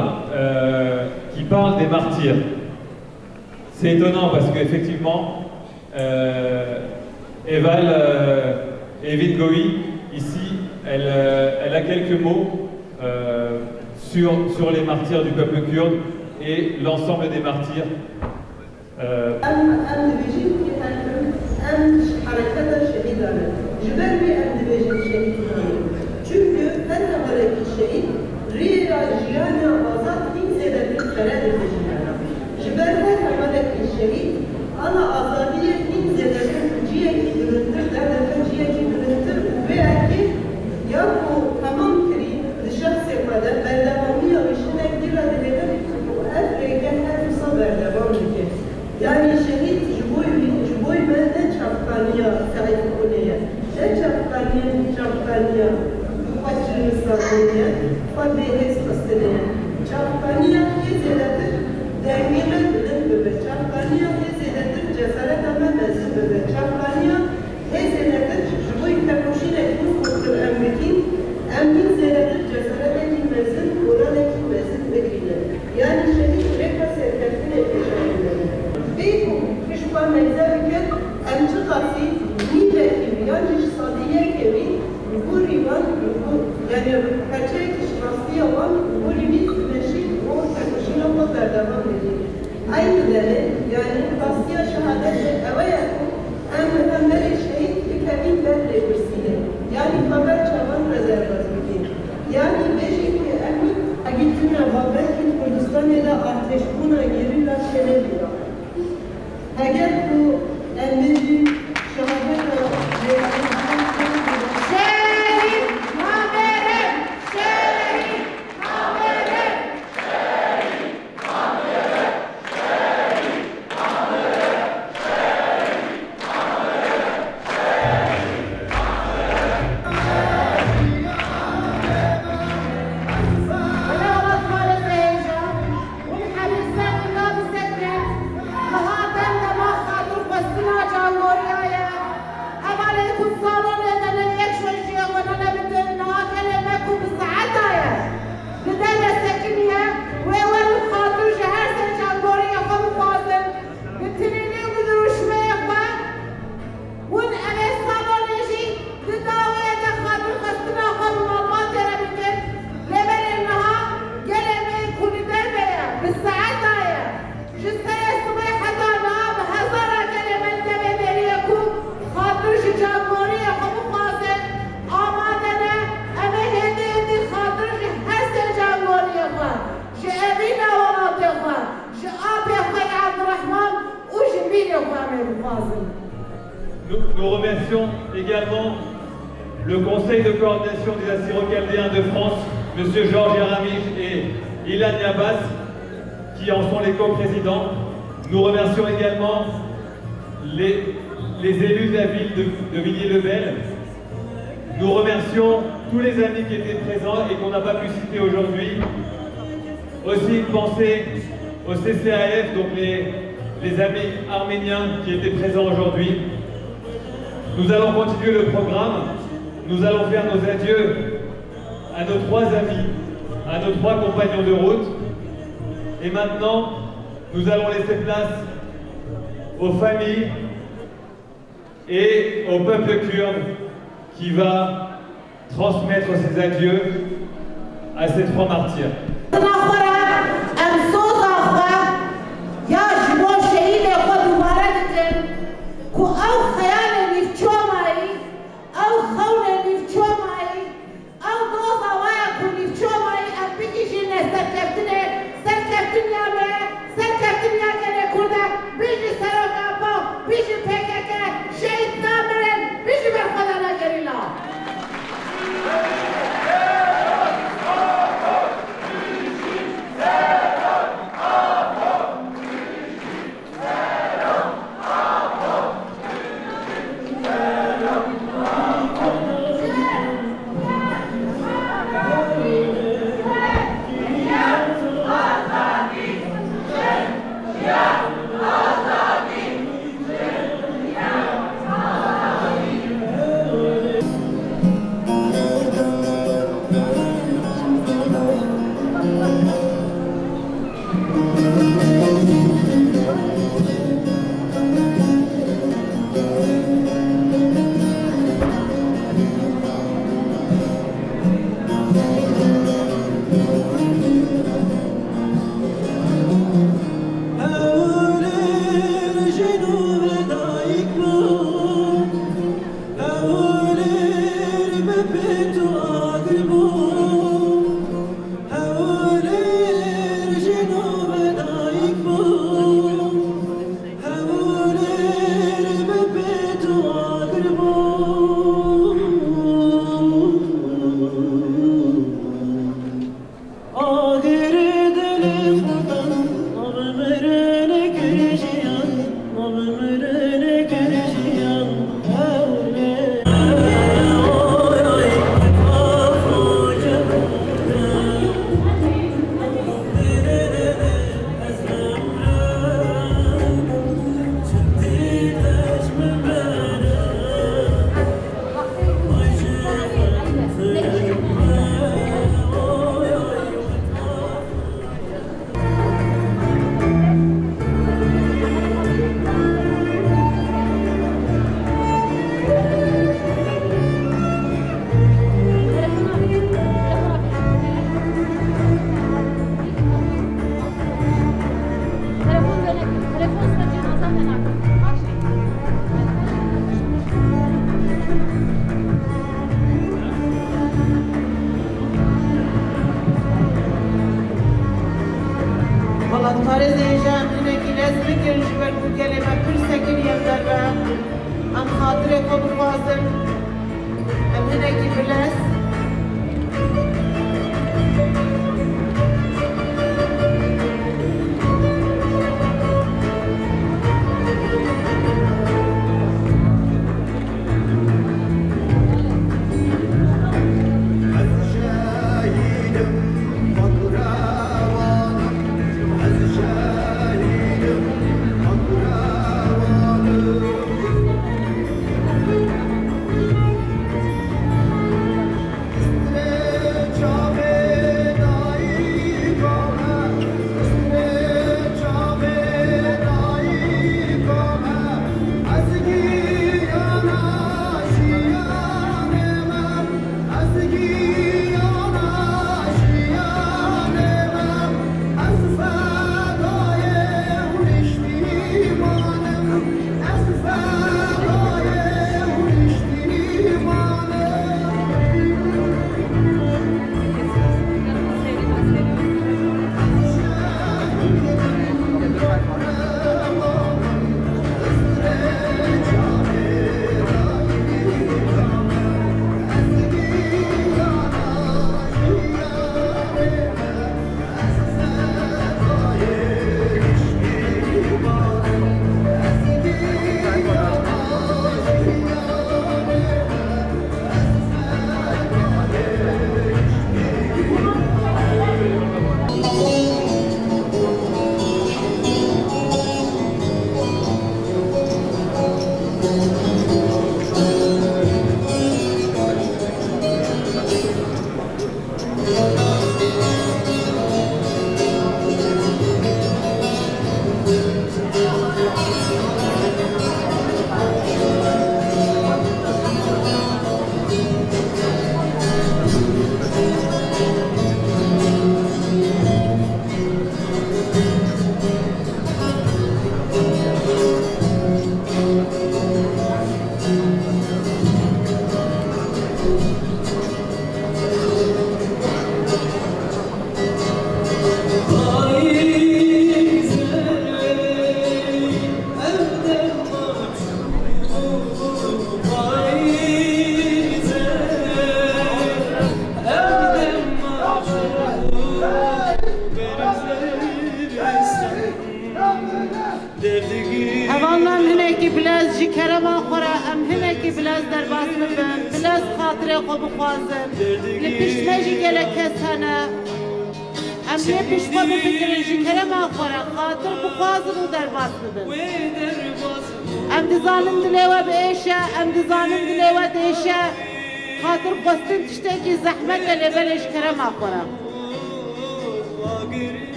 Speaker 2: des martyrs. C'est étonnant parce qu'effectivement, Evin Goy, ici, elle a quelques mots sur les martyrs du peuple kurde et l'ensemble des martyrs.
Speaker 15: Yani şehit juboy me ne çapkaniya sahip olaya, ne çapkaniya başını sağlaya, fadehes kastedeye. Çapkaniya hizededir, dengeme bilen bebe. Çapkaniya hizededir, cesaret ama mezun bebe. Çapkaniya hizededir, juboy kakoşine kuftur emmekin, emmin zededir, cesaret ekin mezun, Kur'an ekin mezun bekliyor. Yani şehit rekla serkefine peşayınları. Beykum, pişman mezarken, emçi kasi, nilekim, yani sadiye kevi, bu rivan, yani kaçak şahsiye olan, bu riviz meşin, o takışına o derdavan dedi. Aynı dere, yani kasiye şehadet evayakım, emre şehit bir kevin benle birsiyle. Yani haber çaban rezervaz bikin. Yani beşikli emin, agitine babetkin Kurdistan'da ateş buna geriler şereliyor. Eğer bu emri şehadet
Speaker 2: Nous remercions également le Conseil de coordination des Assyro-Chaldéens de France, M. Georges Yaramich et Ilan Abbas, qui en sont les co-présidents. Nous remercions également les élus de la ville de Villiers-le-Bel. Nous remercions tous les amis qui étaient présents et qu'on n'a pas pu citer aujourd'hui. Aussi une pensée au CCAF, donc les amis arméniens qui étaient présents aujourd'hui. Nous allons continuer le programme. Nous allons faire nos adieux à nos trois amis, à nos trois compagnons de route. Et maintenant, nous allons laisser place aux familles et au peuple kurde qui va transmettre ses adieux à ces trois martyrs.
Speaker 1: Biji PKK, şehit namiren,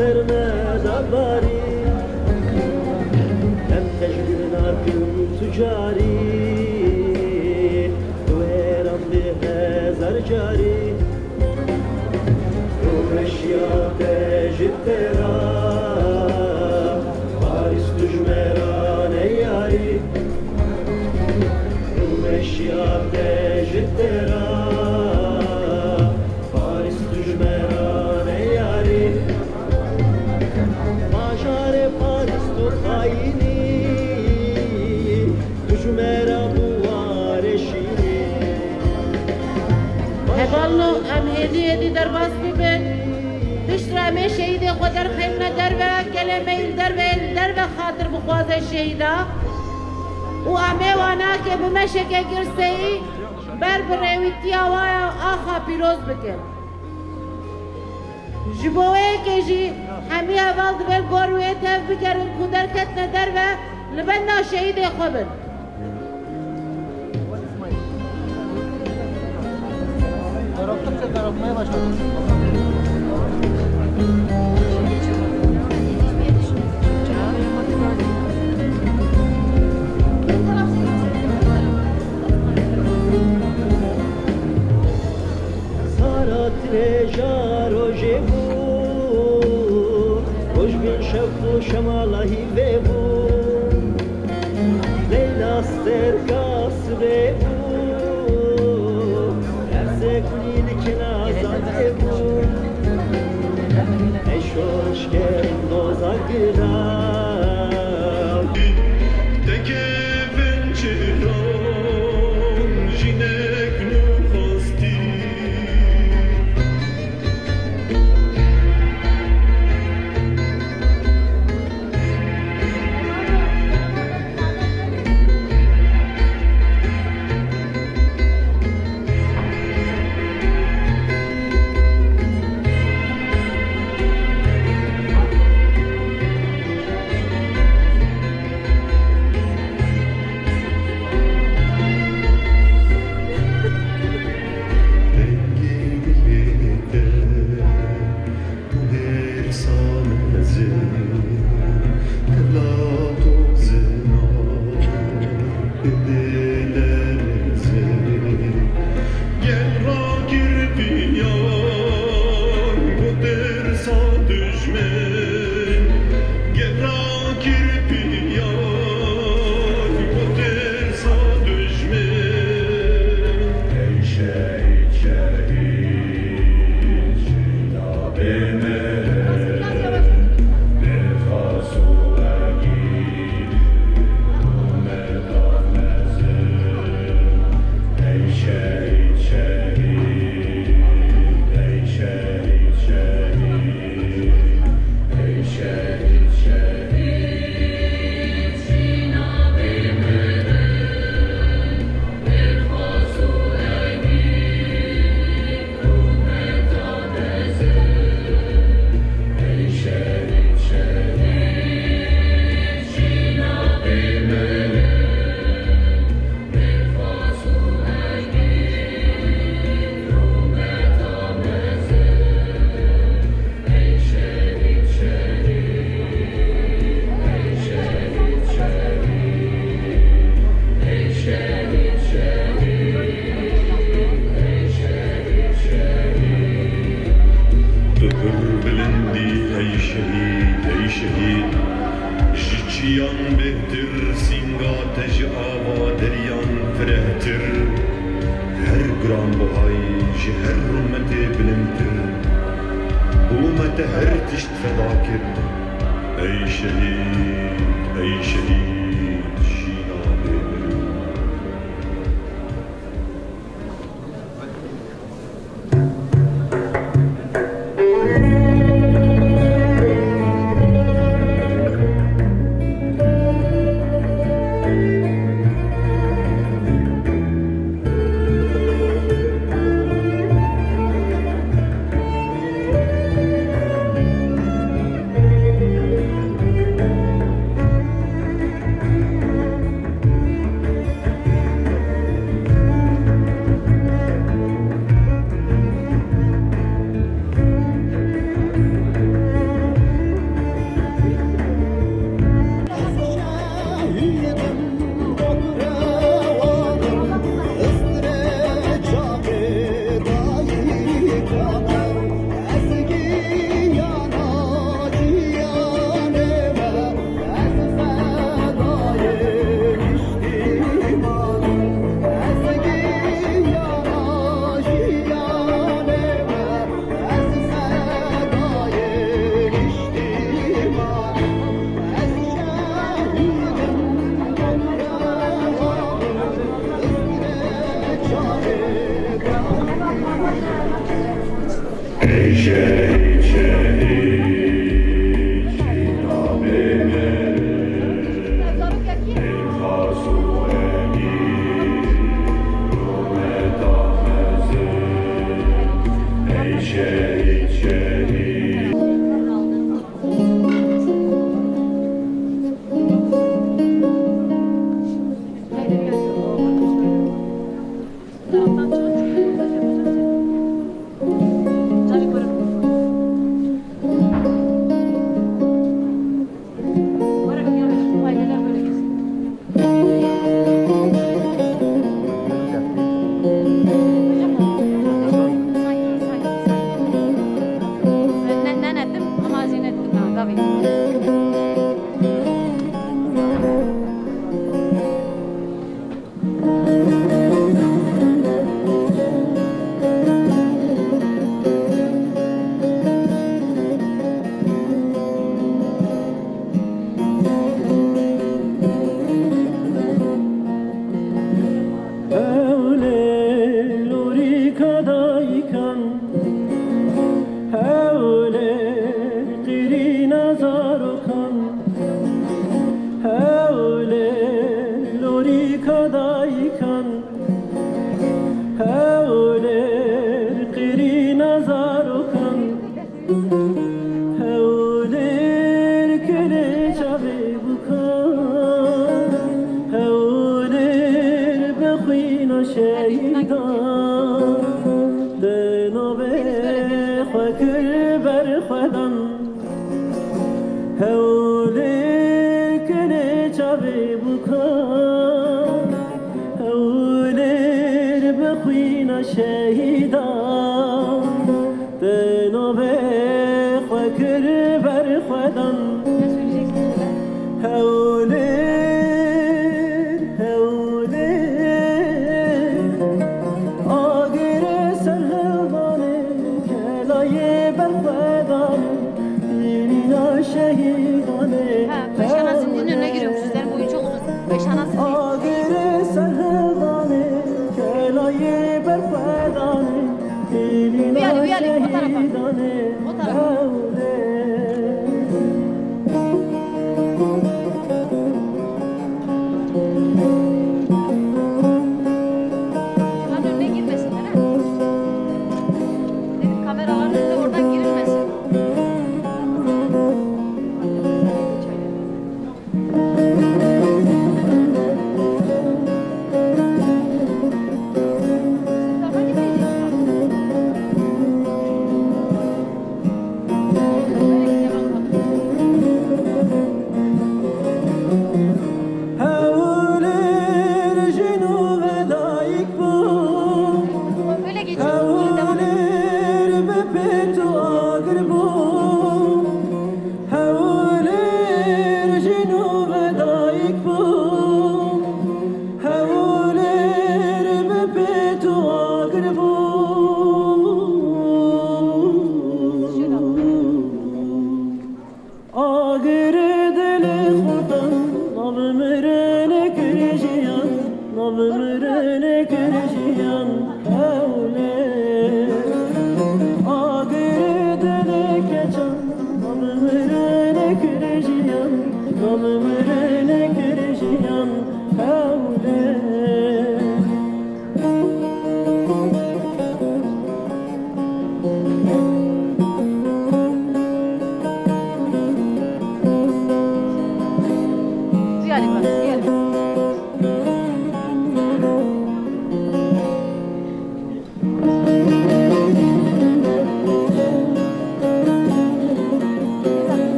Speaker 17: سرنا باري لم تجدنا تجاري ويرم بهزار جاري ومشيا تجد ترى باريس تجمران ياري ومشيا تجد ترى باريس تجمران ياري باجار باريس تو خايني تجمران بوارشيني
Speaker 1: هبالنو ام هدي درباس ببن تشترى مي شهيدي خدر خيمنا دربه كلمه دربه خاطر بخواز الشهيده وامي وانا كي بمشك قرسي بربر ويتيا وايا اخا بيروز بكن جبوه كيجي همي اول دبل قروه تف بكرن خدر كتنا دربه لبنا شهيدي خبر
Speaker 17: Trejaro jebu, hoje bem chafu chama la hivebu, Leila sterka srebu, erse kulil kenazan ebu, eşoş ken dozagira. Tekevin çiran jinek nu hosti.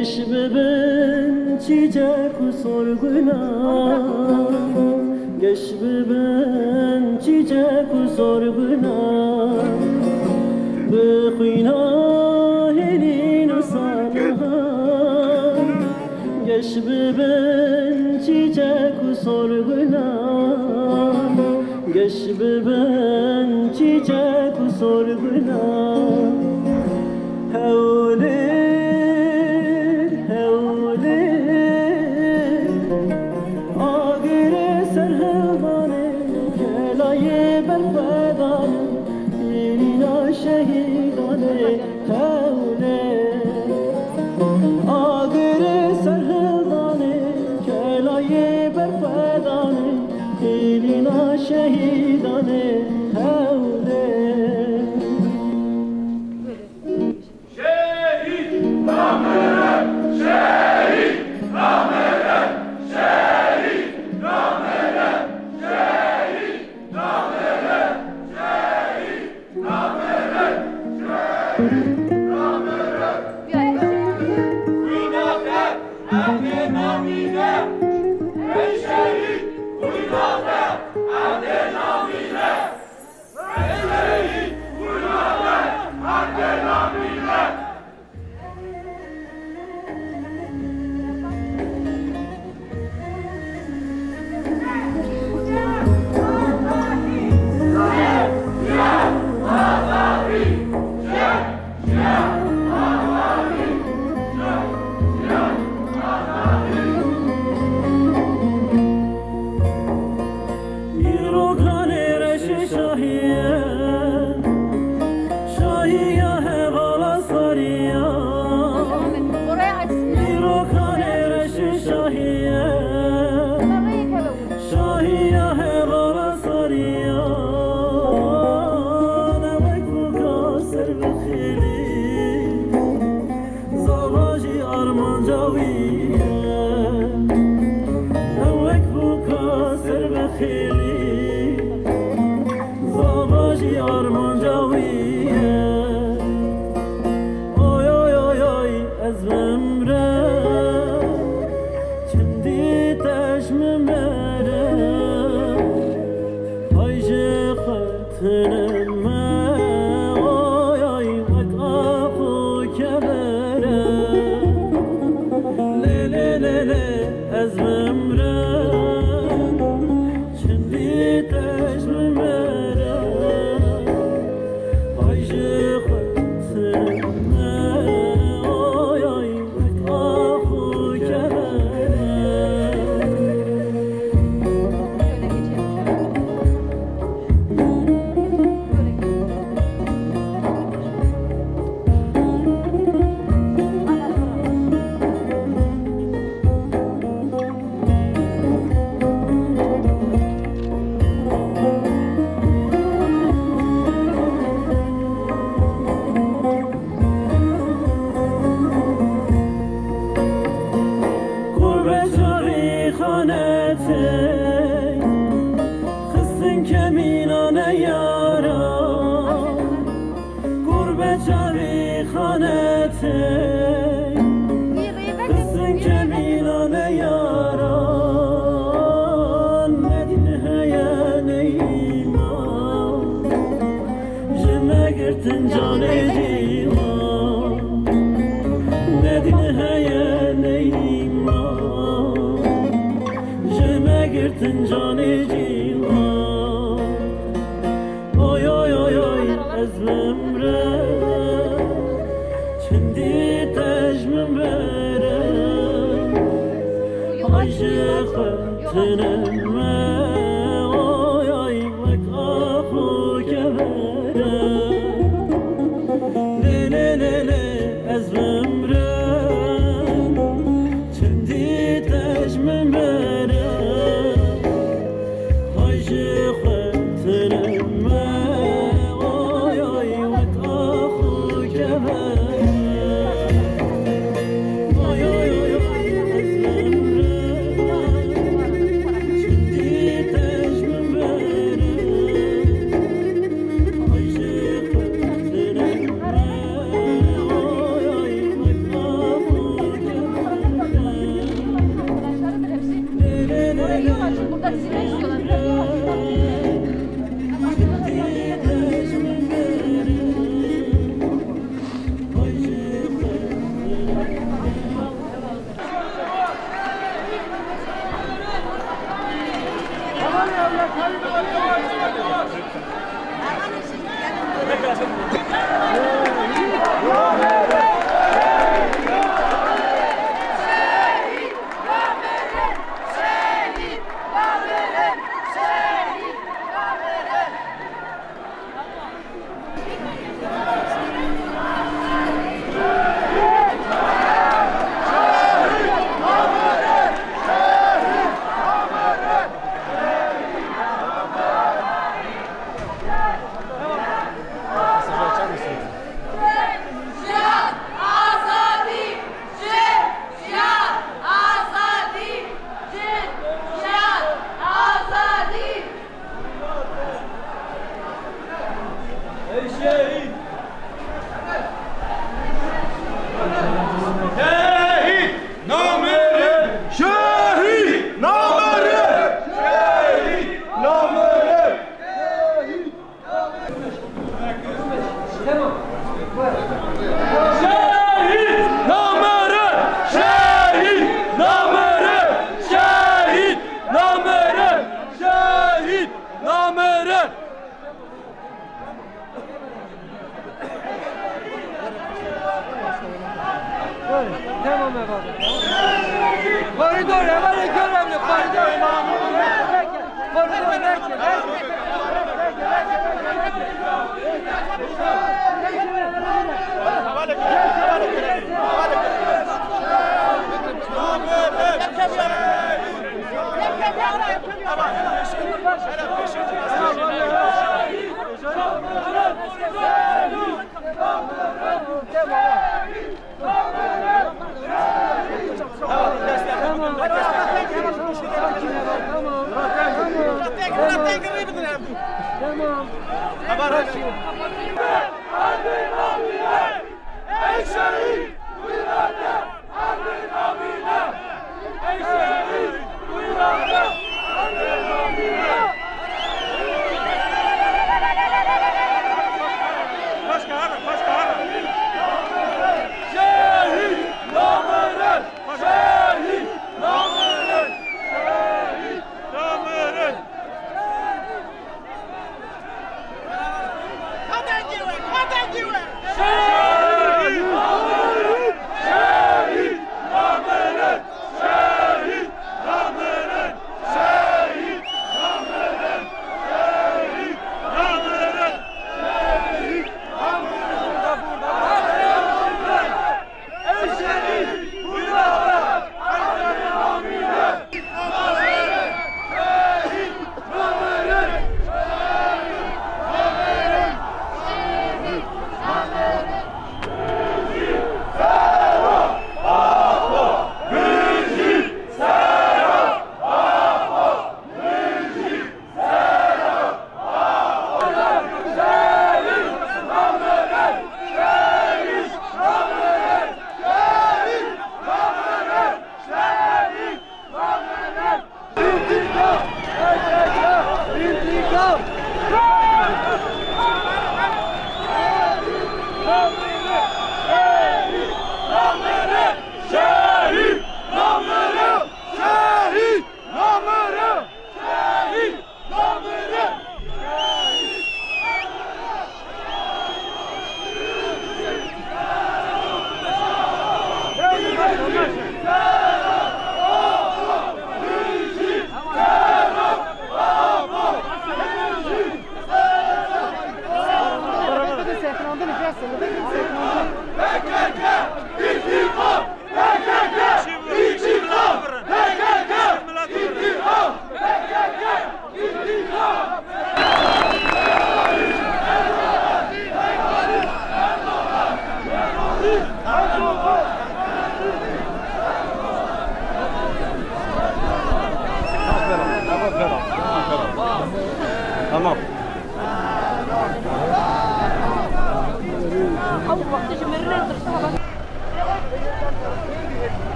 Speaker 18: Geç
Speaker 17: ببن çiçek sorguna Geç bebin çiçek sorguna Bıkhina helin sana Geç bebin çiçek sorguna Geç bebin çiçek sorguna Hevlir, hevlir Agire serhevane Kelaye berfedane Dirina şehidane Hevlir Agire serhevane Kelaye berfedane Dirina şehidane Hevlir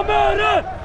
Speaker 18: Amere!